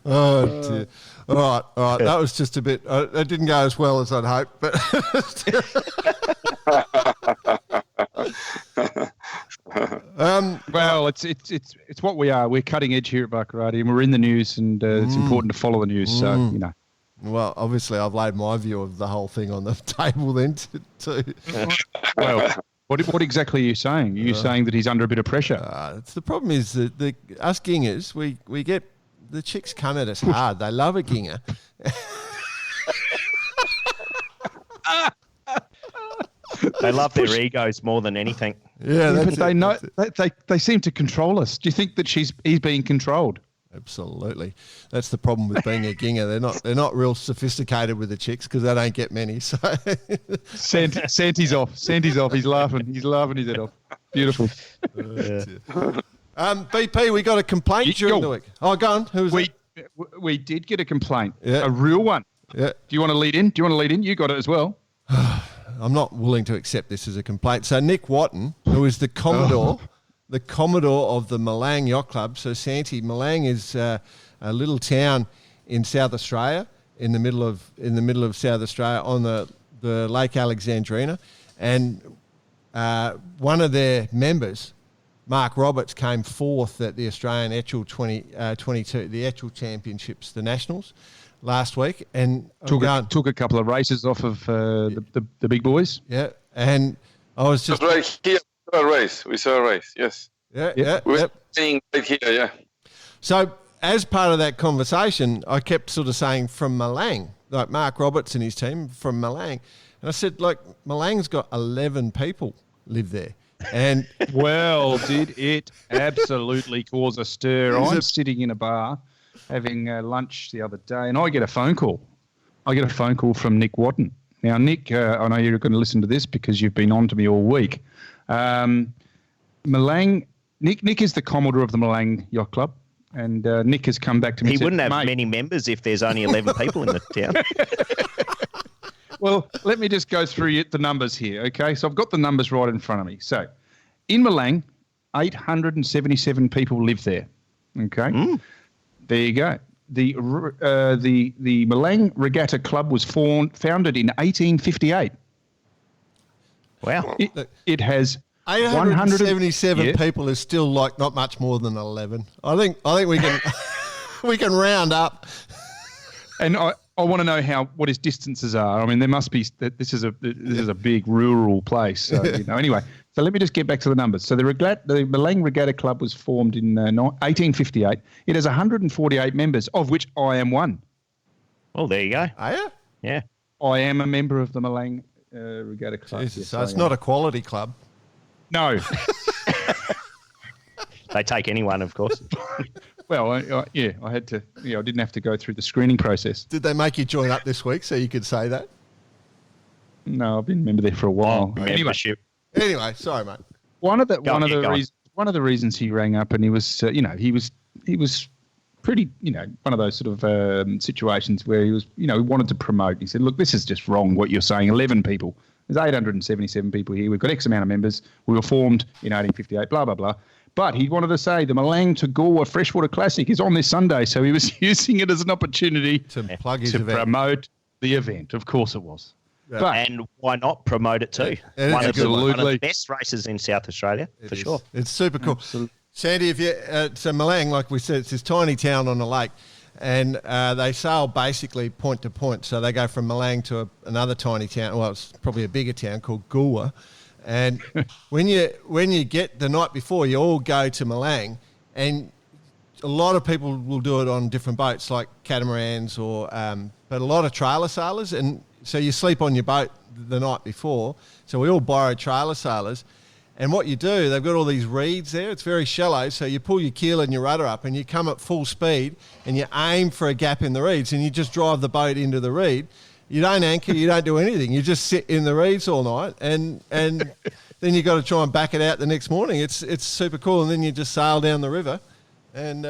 Oh dear. All right. That was just a bit. That didn't go as well as I'd hoped, but. Well, it's what we are. We're cutting edge here at Bacarati, and we're in the news, and it's important to follow the news. So Well, obviously, I've laid my view of the whole thing on the table then too. Well. What exactly are you saying? Are you saying that he's under a bit of pressure? The problem is that us Gingers, we get the chicks come at us hard. They love a Ginga. They love their egos more than anything. Yeah, but they know they seem to control us. Do you think that he's being controlled? Absolutely. That's the problem with being a Ginga. They're not real sophisticated with the chicks because they don't get many. So Santi's off. He's laughing his head off. Beautiful. BP, we got a complaint during the week. Oh, go on. Who was it? We did get a complaint. Yeah. A real one. Yeah. Do you want to lead in? You got it as well. I'm not willing to accept this as a complaint. So Nick Watton, who is the Commodore, the Commodore of the Milang Yacht Club. So Santi, Milang is a little town in South Australia. in the middle of South Australia on the Lake Alexandrina, and one of their members, Mark Roberts, came fourth at the Australian Etchell 2022, the Etchell Championships, the Nationals, last week, and took a couple of races off of the big boys. Yeah, and I was just right here. We saw a race. Yes. Yeah. We're seeing right here. Yeah. So as part of that conversation, I kept sort of saying from Milang, like Mark Roberts and his team from Milang, and I said, like, Milang's got 11 people live there. And well, did it absolutely cause a stir? I'm sitting in a bar having lunch the other day, and I get a phone call. From Nick Watton. Now, Nick, I know you're going to listen to this because you've been on to me all week. Milang, Nick is the Commodore of the Milang Yacht Club, and Nick has come back to me. He wouldn't have many members if there's only 11 people in the town. Well, let me just go through the numbers here, okay? So I've got the numbers right in front of me. So in Milang, 877 people live there, okay? There you go. The Milang Regatta Club was founded in 1858. Wow. It has 877 people is still like not much more than 11. I think we can we can round up. And I want to know what his distances are. I mean, there must be. This is a big rural place. So, anyway, so let me just get back to the numbers. So the Milang Regatta Club was formed in 1858. It has 148 members, of which I am one. Well, there you go. Are you? Yeah. I am a member of the Milang Regatta Club. Jesus, so it's not a quality club. No. They take anyone, of course. Well, I had to. I didn't have to go through the screening process. Did they make you join up this week so you could say that? No, I've been a member there for a while. Anyway, sorry, mate. One of the reasons he rang up, and he was, he was pretty, one of those sort of situations where he was, he wanted to promote. He said, "Look, this is just wrong. What you're saying. 11 people. There's 877 people here. We've got X amount of members. We were formed in 1858. Blah blah blah." But he wanted to say the Milang Goolwa Freshwater Classic is on this Sunday, so he was using it as an opportunity to plug his event. Promote the event. Of course it was. Yeah. But, and why not promote it too? One of the best races in South Australia, for sure. It's super cool. Absolutely. Sandy, so Milang, like we said, it's this tiny town on the lake, and they sail basically point to point. So they go from Milang to another tiny town. Well, it's probably a bigger town called Goolwa. And when you get the night before, you all go to Milang, and a lot of people will do it on different boats like catamarans but a lot of trailer sailors. And so you sleep on your boat the night before. So we all borrow trailer sailors. And what you do, they've got all these reeds there. It's very shallow. So you pull your keel and your rudder up and you come at full speed and you aim for a gap in the reeds and you just drive the boat into the reed. You don't anchor, you don't do anything. You just sit in the reeds all night, and then you got to try and back it out the next morning. It's super cool, and then you just sail down the river, and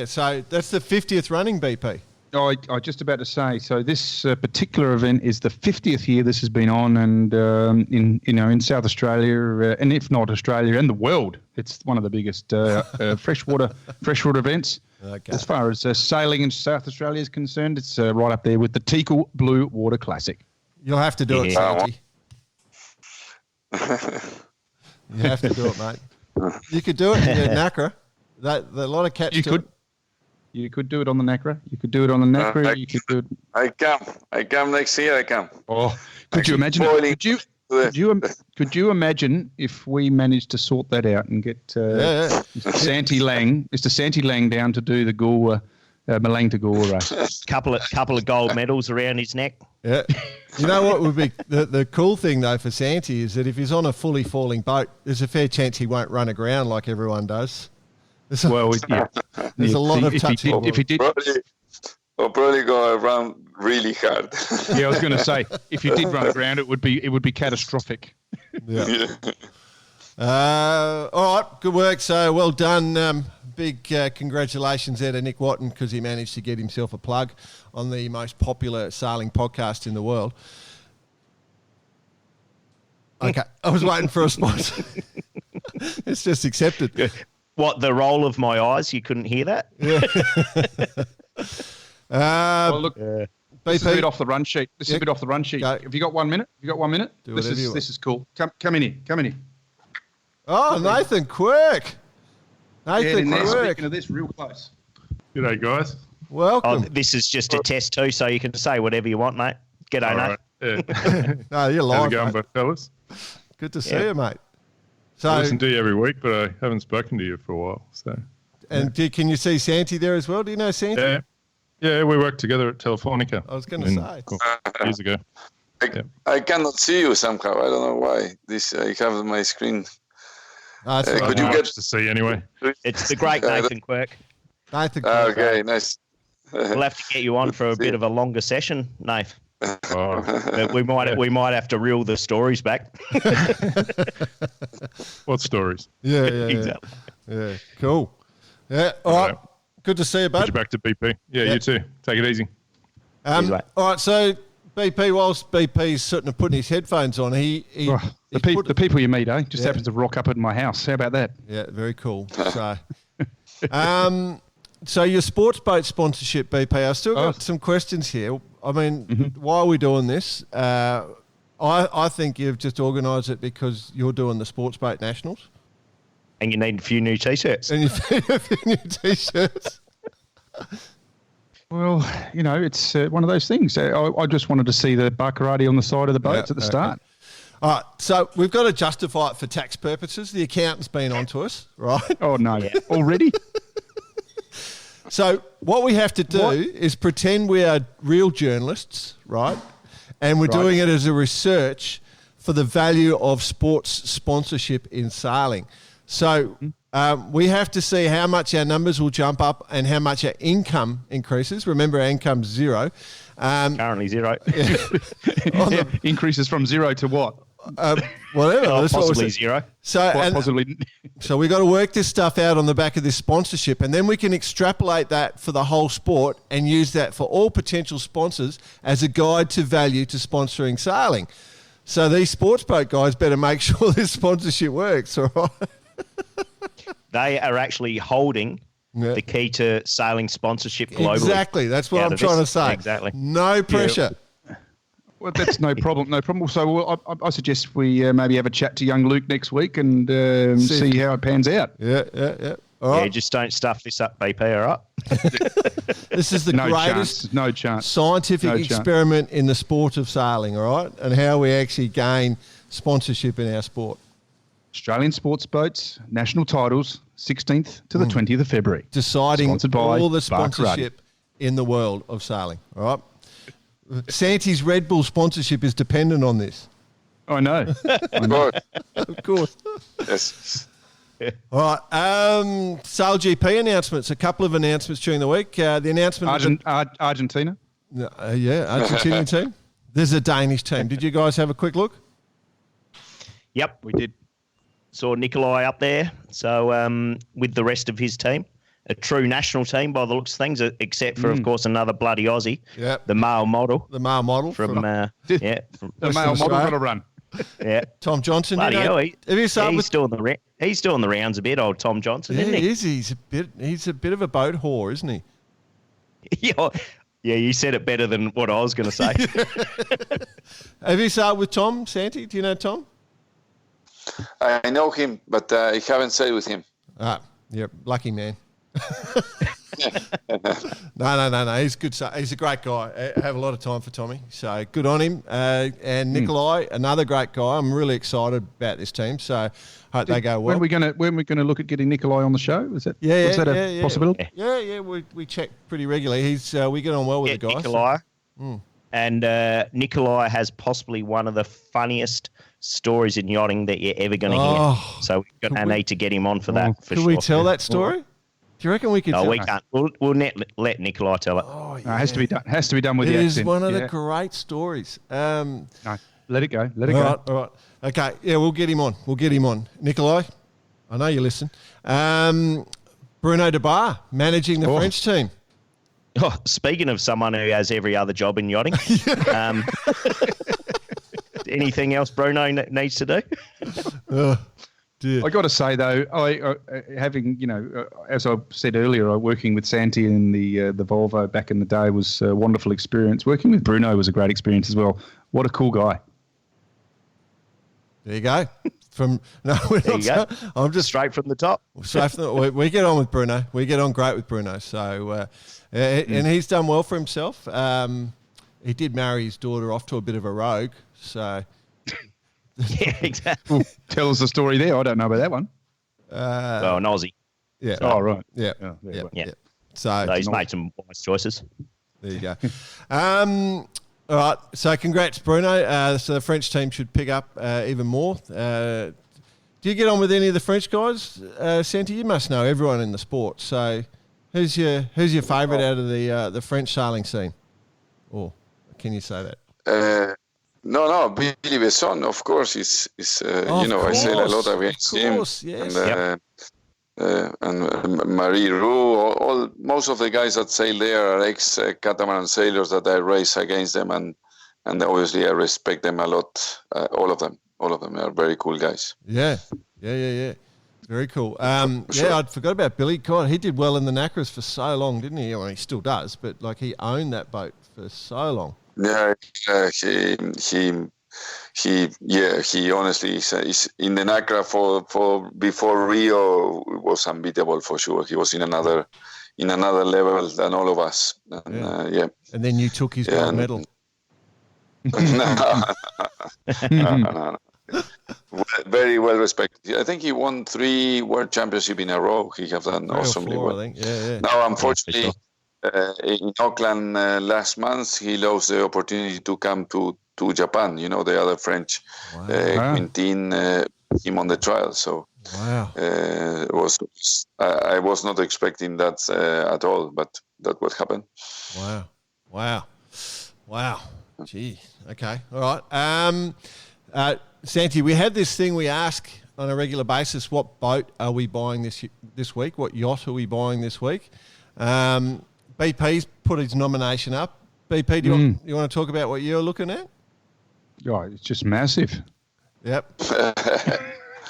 so that's the 50th running, BP. I just about to say. So this particular event is the 50th year this has been on, and in South Australia, and if not Australia and the world, it's one of the biggest freshwater events. Okay. As far as sailing in South Australia is concerned, it's right up there with the Teakle Blue Water Classic. You'll have to do it, Santi. You have to do it, mate. You could do it in Nacra. A lot of cats do it. You could do it on the Nacra. You could do it on the Nacra. You could do it. I come next year. I come. Oh, could you imagine? Could you imagine if we managed to sort that out and get Mr. Santi Lange down to do the Goolwa, Milang to Goolwa race? Couple of gold medals around his neck. Yeah. You know what would be the cool thing though for Santi is that if he's on a fully falling boat, there's a fair chance he won't run aground like everyone does. There's a lot of touch. If he did. Probably go around really hard. Yeah, I was going to say, if you did run aground, it would be catastrophic. Yeah. All right, good work. So well done. Big congratulations there to Nick Watton because he managed to get himself a plug on the most popular sailing podcast in the world. Okay, I was waiting for a response. It's just accepted. What, the roll of my eyes? You couldn't hear that? Yeah. Well, look, This is a bit off the run sheet. This is a bit off the run sheet. Go. Have you got 1 minute? Have you got 1 minute? Do whatever you want. This is cool. Come in here. Come in here. Oh, Nathan Quirk. Nathan Quirk. Speaking of this, real close. G'day, guys. Welcome. This is just a test too, so you can say whatever you want, mate. G'day, All mate. right. Yeah. No, you're How's live, it going, mate. fellas? Good to see you, mate. So, I listen to you every week, but I haven't spoken to you for a while. So, can you see Santi there as well? Do you know Santi? yeah, we worked together at Telefonica. I was going to say. Years ago. I cannot see you somehow. I don't know why. I have my screen. Oh, that's Could you Not get much to see anyway. It's the great Nathan Quirk. Nathan Quirk. okay, nice. We'll have to get you on for a bit of a longer session, Nath. Oh, But we might have to reel the stories back. what stories? Yeah, Exactly. Yeah, cool. Yeah, all right. Right. Good to see you, Put bud. you back to BP. Yeah, Yeah. you too. Take it easy. Cheers, mate. All right, so BP, whilst BP's sitting and putting his headphones on, he The people you meet, just happens to rock up at my house. How about that? Yeah, very cool. So your sports boat sponsorship, BP, I've still got some questions here. I mean, why are we doing this? I think you've just organised it because you're doing the Sports Boat Nationals. And you need a few new T-shirts. And you've a few new T-shirts. Well, it's one of those things. I just wanted to see the Baccarati on the side of the boats at the start. All right, so we've got to justify it for tax purposes. The accountant's been on to us, right? Oh, no. Already? So what we have to do is pretend we are real journalists, right? And we're doing it as a research for the value of sports sponsorship in sailing. So we have to see how much our numbers will jump up and how much our income increases. Remember, our income's zero. Currently zero. Increases from zero to what? Whatever. That's what Possibly we're saying. zero. So we got to work this stuff out on the back of this sponsorship, and then we can extrapolate that for the whole sport and use that for all potential sponsors as a guide to value to sponsoring sailing. So these sports boat guys better make sure this sponsorship works, all right? They are actually holding the key to sailing sponsorship globally. Exactly. That's what out I'm of trying this. to say. Exactly. No pressure. Well, that's no problem. No problem. So I suggest we maybe have a chat to young Luke next week and see how it pans out. Yeah. All right. Yeah, just don't stuff this up, BP, all right? This is the greatest No chance. scientific experiment in the sport of sailing, all right? And how we actually gain sponsorship in our sport. Australian Sports Boats, national titles, 16th to the 20th of February. Deciding Sponsored by all the Baccarati. sponsorship in the world of sailing, all right? Santi's Red Bull sponsorship is dependent on this. I know. Of course. Yes. All right. Sail GP announcements. A couple of announcements during the week. The announcement Argentina. Argentinian team. There's a Danish team. Did you guys have a quick look? Yep, we did. Saw Nikolai up there. So with the rest of his team. A true national team by the looks of things, except for, of course, another bloody Aussie. Yep. The male model. The male model From the male model got a run. Yeah. Tom Johnson. Bloody hell, he's doing the rounds a bit, old Tom Johnson, isn't he? He is. He's a bit of a boat whore, isn't he? Yeah, you said it better than what I was going to say. Have you sailed with Tom, Santi? Do you know Tom? I know him, but I haven't sailed with him. Yep, lucky man. No. He's good. He's a great guy. I have a lot of time for Tommy, so good on him. And Nikolai, another great guy. I'm really excited about this team. So hope they go well. When are we gonna look at getting Nikolai on the show? Is that a possibility? Yeah. We check pretty regularly. We get on well with the guys. Nikolai. And Nikolai has possibly one of the funniest stories in yachting that you're ever going to hear. So I need to get him on for that. For Can sure. we tell that story? Do you reckon we could? No, tell we can't. We'll let Nikolai tell it. Oh, yeah. No, it has to be done. Has to be done with It the is accent. one of the great stories. No, let it go. Let it All go. right. Okay. Yeah, we'll get him on. Nikolai, I know you listen. Bruno De Bar managing the French team. Oh, speaking of someone who has every other job in yachting, anything else Bruno needs to do? dear. I got to say though, I having as I said earlier, working with Santi in the Volvo back in the day was a wonderful experience. Working with Bruno was a great experience as well. What a cool guy! There you go. I'm just straight from the top. We get on with Bruno. We get on great with Bruno. So, and he's done well for himself. He did marry his daughter off to a bit of a rogue. So, Yeah, exactly. Tell us the story there. I don't know about that one. An Aussie. Yeah. Oh, right. Yeah. Oh, Yeah. So he's made some wise choices. there you go. All right. So congrats, Bruno. So the French team should pick up even more. Do you get on with any of the French guys, Santi? You must know everyone in the sport. So who's your favourite out of the French sailing scene? Or can you say that? No, Billy Besson, of course, is I sail a lot against him. Yes. And Marie Roux, most of the guys that sail there are ex-catamaran sailors that I race against them, and obviously I respect them a lot. All of them are very cool guys. Yeah. Very cool. Sure. I'd forgot about Billy. God, he did well in the Nacras for so long, didn't he? Well, he still does, but like he owned that boat for so long. Yeah, he honestly is in the Nacra for before Rio was unbeatable for sure. He was in another level than all of us. And then you took his gold medal. No. Very well respected. I think he won 3 World Championships in a row. He have done awesomely well. I think. Yeah. Now, unfortunately, in Auckland last month, he lost the opportunity to come to Japan. The other French, Quintin, him on the trial. So wow. I was not expecting that at all, but that what happened. Wow. Gee. Okay. All right. Santi, we have this thing we ask on a regular basis: what boat are we buying this week? What yacht are we buying this week? BP's put his nomination up. BP, do you want to talk about what you're looking at? Oh, it's just massive. Yep.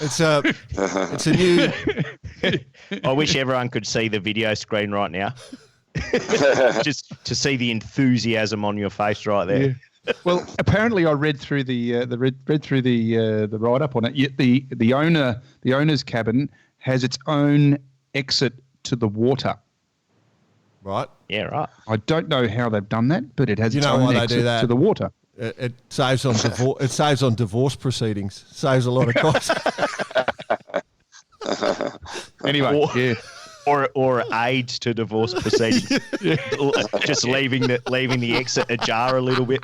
It's a new. I wish everyone could see the video screen right now, just to see the enthusiasm on your face right there. Yeah. Well, apparently, I read through the write up on it. The owner's cabin has its own exit to the water. Right. Yeah. Right. I don't know how they've done that, but it has its own why they do exit that? to the water. It saves on divorce. It saves on divorce proceedings. Saves a lot of costs. Anyway, or aids to divorce proceedings. Just leaving the exit ajar a little bit.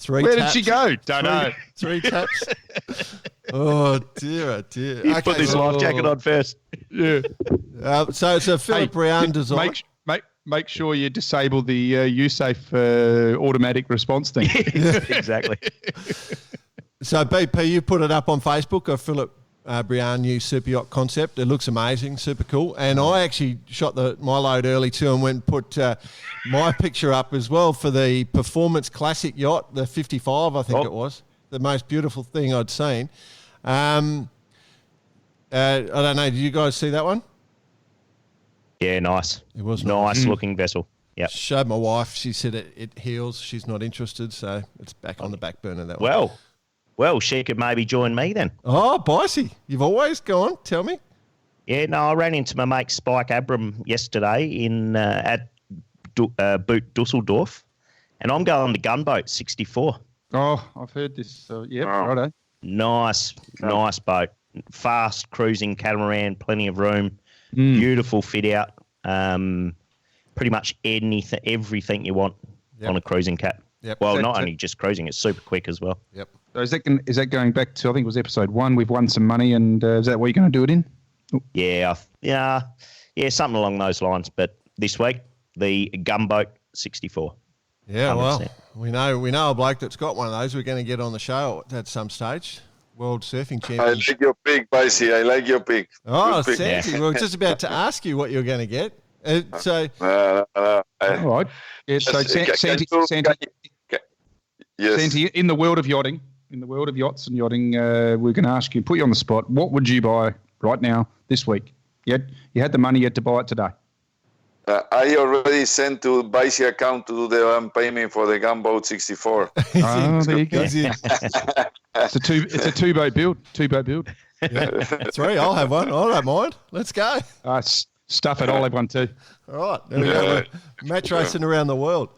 Where did she go? Don't know. 3 taps. Oh dear. He's put this life jacket on first. Yeah. So it's a Philip Brown design. Make sure you disable the USAFE automatic response thing. Exactly. So BP, you put it up on Facebook, a Philip Brown new super yacht concept. It looks amazing, super cool. And I actually shot my load early too and went and put my picture up as well for the Performance Classic yacht, the 55, I think it was. The most beautiful thing I'd seen. I don't know, did you guys see that one? Yeah, nice. It was nice looking vessel. Yeah. Showed my wife. She said it heals. She's not interested, so it's back on the back burner. That one. Well, she could maybe join me then. Oh, Bicey, you've always gone. Tell me. Yeah, no, I ran into my mate Spike Abram yesterday at Boot Dusseldorf, and I'm going to Gunboat 64. Oh, I've heard this. Righto. Nice boat. Fast cruising catamaran, plenty of room. Beautiful fit out. Pretty much everything you want on a cruising cat. Yep. Well, not only just cruising, it's super quick as well. Yep. So is that going back to, I think it was episode 1, we've won some money, and is that what you're going to do it in? Yeah, something along those lines. But this week, the Gunboat 64. Yeah, 100%. well, we know a bloke that's got one of those. We're going to get on the show at some stage. World Surfing Champion. I like your pick, Bicey. I like your pick. Oh, Good pick. Santi, we were just about to ask you what you're going to get. So, all right. Yeah, so Yes. Santi, in the world of yachting, in the world of yachts and yachting, we're going to ask you, put you on the spot. What would you buy right now this week? You had the money, you had to buy it today. I already sent to Bicey account to do the payment for the gunboat 64. There you go. It's a two-boat build. Yeah. 3, I'll have one. I don't mind. Let's go. Stuff it. I'll have one too. All right. There we go. Match racing around the world.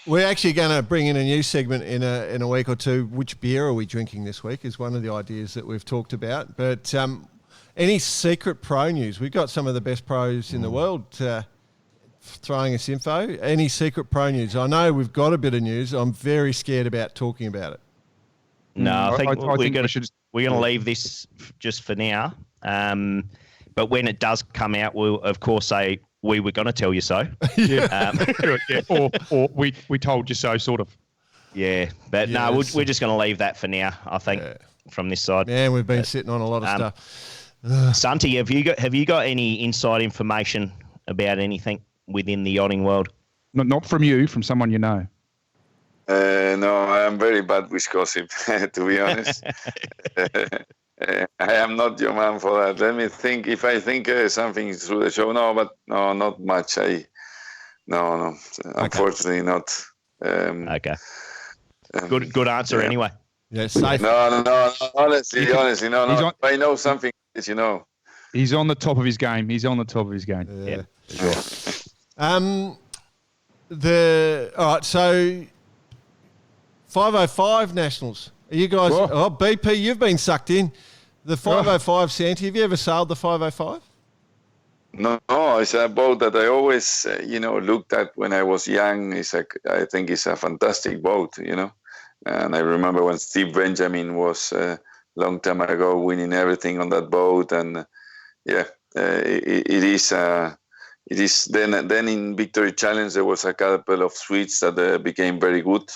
We're actually going to bring in a new segment in a week or two. Which beer are we drinking this week is one of the ideas that we've talked about. But any secret pro news? We've got some of the best pros in the world throwing us info. Any secret pro news? I know we've got a bit of news. I'm very scared about talking about it. No, I think we're think going we should. to leave this just for now. But when it does come out, we'll of course say we were going to tell you so. Or we told you so, sort of. Yeah, but no, we're just going to leave that for now. I think from this side. Yeah, we've been sitting on a lot of stuff. Santi, have you got any inside information about anything within the yachting world? Not from you, from someone you know. No, I am very bad with gossip, to be honest. I am not your man for that. Let me think. If I think something through the show, no, not much. No, unfortunately not. Okay. Good answer anyway. Yeah, safe. No. Honestly, no. If I know something, you know. He's on the top of his game. Yeah, sure. All right, so 505 Nationals. Are you guys? Whoa. Oh, BP, you've been sucked in. The 505, Santi. Have you ever sailed the 505? No, it's a boat that I always, looked at when I was young. I think it's a fantastic boat, And I remember when Steve Benjamin was a long time ago winning everything on that boat, and it is. Then in Victory Challenge there was a couple of suites that became very good.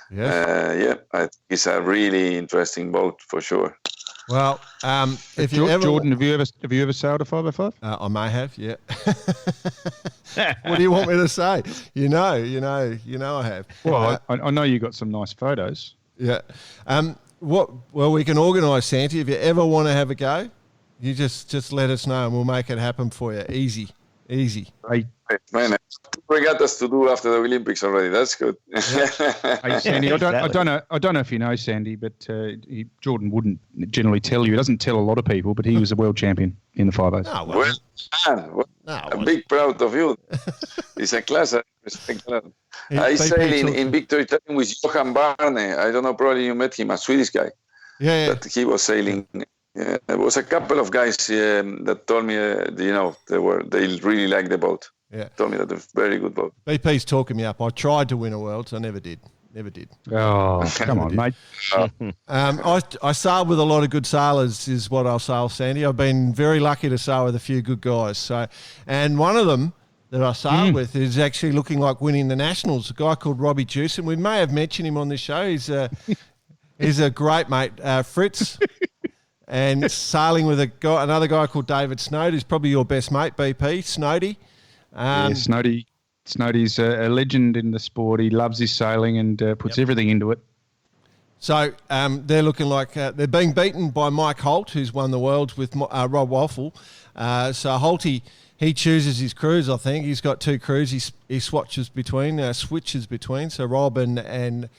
Yes. I think it's a really interesting boat for sure. Well, if you ever, Jordan, have you ever sailed a 505? I may have, yeah. What do you want me to say? You know, I have. Well, I know you got some nice photos. Yeah. Well, we can organise, Santi. If you ever want to have a go, you just let us know and we'll make it happen for you. Easy. Man, regattas to do after the Olympics already. That's good. Hey, Sandy, I don't know if you know Sandy, but Jordan wouldn't generally tell you. He doesn't tell a lot of people, but he was a world champion in the 5-0s. No, I'm big proud of you. It's a class. I respect that. I sailed in Victory Challenge with Johan Barne. I don't know, probably you met him, a Swedish guy. Yeah. But he was sailing. There was a couple of guys that told me, they really liked the boat. Yeah. Told me that it's a very good boat. BP's talking me up. I tried to win a Worlds. I never did. Oh, come on, mate. I sailed with a lot of good sailors is what I'll sail, Sandy. I've been very lucky to sail with a few good guys. So, and one of them that I sailed with is actually looking like winning the Nationals, a guy called Robbie Jewson. We may have mentioned him on this show. He's a great mate, Fritz. And sailing with another guy called David Snowd, who's probably your best mate, BP, Snowdy. Snowdy's a legend in the sport. He loves his sailing and puts everything into it. So they're looking like they're being beaten by Mike Holt, who's won the Worlds with Rob Waffle. So Holty, he chooses his crews, I think. He's got 2 crews he switches between. So Rob and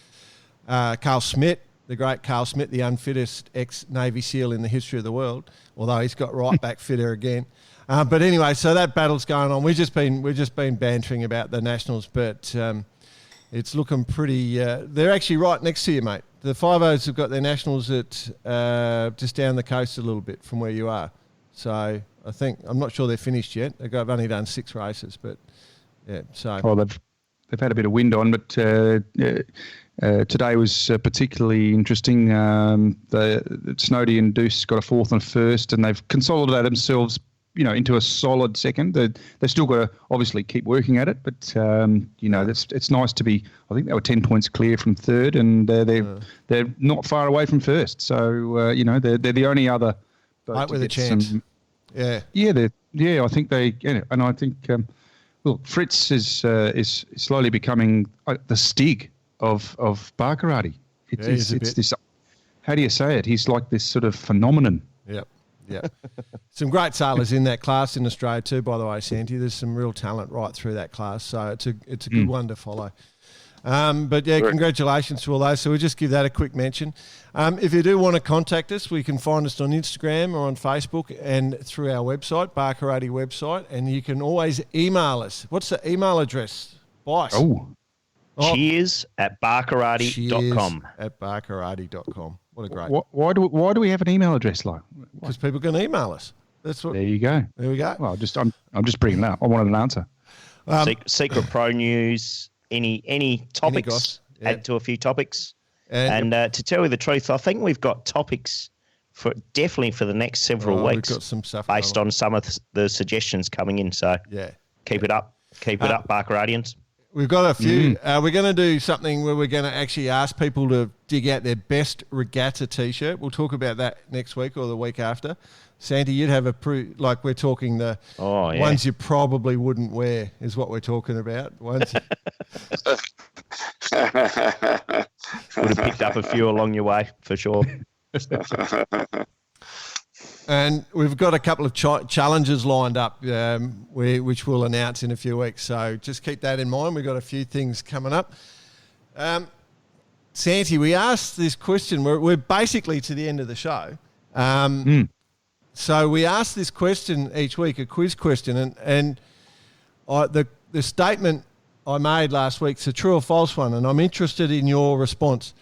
Carl Smith. The great Carl Smith, the unfittest ex-Navy SEAL in the history of the world, although he's got right back fitter again. But anyway, so that battle's going on. We've just been bantering about the Nationals, but it's looking pretty. They're actually right next to you, mate. The 5-0s have got their Nationals at just down the coast a little bit from where you are. So I'm not sure they're finished yet. They've only done 6 races, but yeah. So they've had a bit of wind on, but. Today was particularly interesting. The Snowdy and Deuce got a 4th and 1st, and they've consolidated themselves, into a solid 2nd. They've still got to obviously keep working at it, but it's nice to be. I think they were 10 points clear from 3rd, and they're not far away from 1st. So they're the only other boat with a chance. I think they. And I think Fritz is slowly becoming the Stig of Baccarati. He's a It's bit. this. How do you say it? He's like this sort of phenomenon. Yep. Some great sailors in that class in Australia too, by the way, Santi. There's some real talent right through that class, so it's a good one to follow. But yeah, congratulations to all those. So we'll just give that a quick mention. If you do want to contact us, we can find us on Instagram or on Facebook and through our website, Baccarati website, and you can always email us. What's the email address, Bice? Cheers at Baccarati.com. Cheers at Baccarati.com. What a great. Why do we have an email address like? Because people can email us. That's what. There you go. There we go. Well, I'm just bringing it up. I wanted an answer. Secret Pro news, any topics, goss, yeah. add to a few topics. And to tell you the truth, I think we've got topics definitely for the next several weeks. We've got some stuff based on some of the suggestions coming in. So keep it up. Keep it up, Baccaratians. We've got a few. We're going to do something where we're going to actually ask people to dig out their best regatta T-shirt. We'll talk about that next week or the week after. Santi, you'd have like we're talking the ones you probably wouldn't wear is what we're talking about. Ones. Would have picked up a few along your way for sure. And we've got a couple of challenges lined up, which we'll announce in a few weeks. So just keep that in mind. We've got a few things coming up. Santi, we asked this question. We're basically to the end of the show. So we ask this question each week, a quiz question. And the statement I made last week's a true or false one, and I'm interested in your response.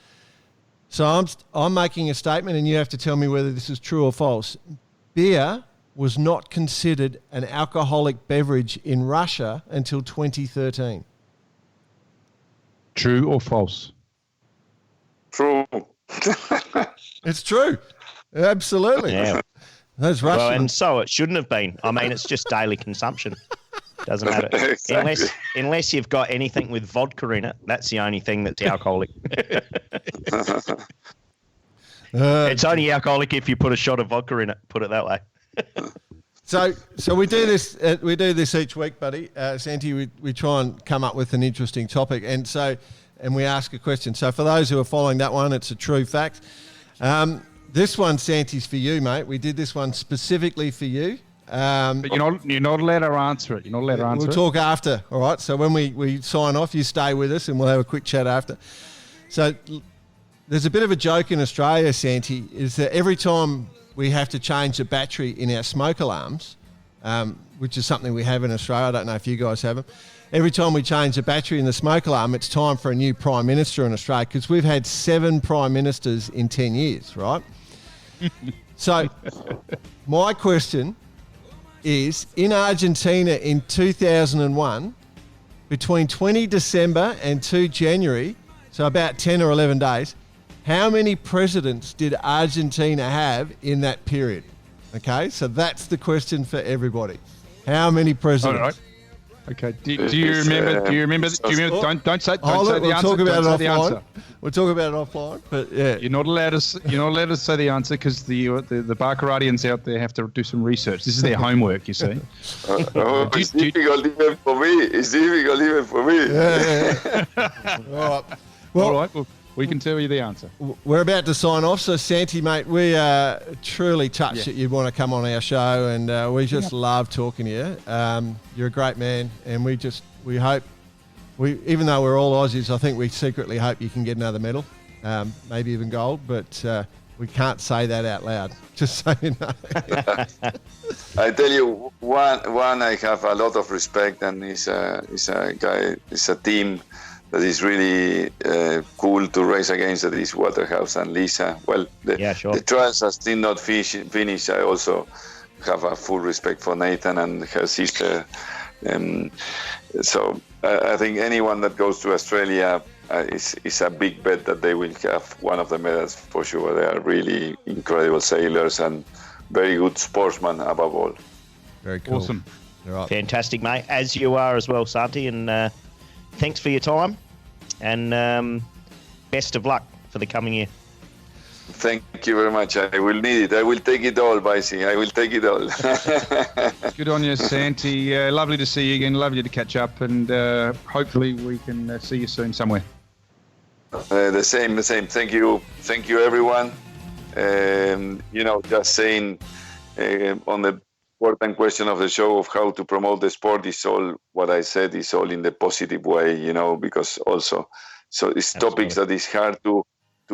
So I'm making a statement, and you have to tell me whether this is true or false. Beer was not considered an alcoholic beverage in Russia until 2013. True or false? True. It's true. Absolutely. Yeah. Those Russians. Well, and so it shouldn't have been. I mean, it's just daily consumption. Doesn't matter. Exactly. Unless you've got anything with vodka in it, that's the only thing that's alcoholic. It's only alcoholic if you put a shot of vodka in it. Put it that way. So we do this. We do this each week, buddy. Santi, we try and come up with an interesting topic, and we ask a question. So for those who are following that one, it's a true fact. This one, Santi's for you, mate. We did this one specifically for you. But you're not allowed to answer it. You're not allowed to answer it. We'll talk after, all right? So when we sign off, you stay with us and we'll have a quick chat after. So there's a bit of a joke in Australia, Santi, is that every time we have to change the battery in our smoke alarms, which is something we have in Australia, I don't know if you guys have them, every time we change the battery in the smoke alarm, it's time for a new Prime Minister in Australia because we've had 7 Prime Ministers in 10 years, right? So my question is, in Argentina in 2001, between 20 December and 2 January, so about 10 or 11 days, how many presidents did Argentina have in that period? Okay, so that's the question for everybody. How many presidents? All right. Okay. Do you remember? Don't say the We'll answer. talk about Don't it say the offline. answer. We'll talk about it offline. But yeah, You're not allowed to say the answer because the Baccaratians out there have to do some research. This is their homework, you see. It's difficult even for me. Yeah. All right. Well, All right. Well, we can tell you the answer. we're about to sign off. So Santi, mate, we are truly touched that you want to come on our show, and we just love talking to you. You're a great man, and we hope, even though we're all Aussies, I think we secretly hope you can get another medal, maybe even gold, but we can't say that out loud. Just so you know. I tell you, one I have a lot of respect, and is a team that is really cool to race against. That is Waterhouse and Lisa. Well, the trials are still not finished. I also have a full respect for Nathan and her sister. So I think anyone that goes to Australia is a big bet that they will have one of the medals for sure. They are really incredible sailors and very good sportsmen above all. Very cool. Awesome. All right. Fantastic, mate. As you are as well, Santi. And thanks for your time. And best of luck for the coming year. Thank you very much. I will need it. I will take it all, Bicey. I will take it all. Good on you, Santi. Lovely to see you again. Lovely to catch up, and hopefully we can see you soon somewhere. The same. Thank you, everyone. Just saying on the important question of the show of how to promote the sport is all what I said is all in the positive way, because also, so it's topics that is hard to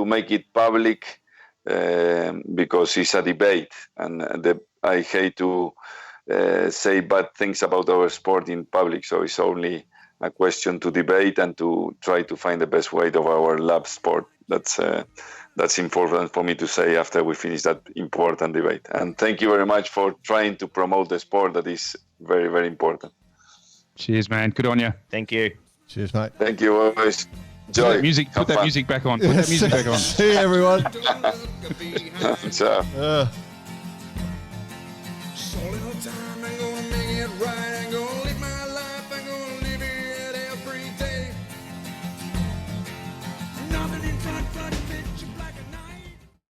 make it public because it's a debate, and I hate to say bad things about our sport in public. So it's only a question to debate and to try to find the best way of our love sport. That's important for me to say after we finish that important debate. And thank you very much for trying to promote the sport that is very, very important. Cheers, man. Good on you. Thank you. Cheers, mate. Thank you always. Joy. Put that music back on. Put that music back on. See you, everyone. Ciao. So little time, I'm gonna make it right, I'm gonna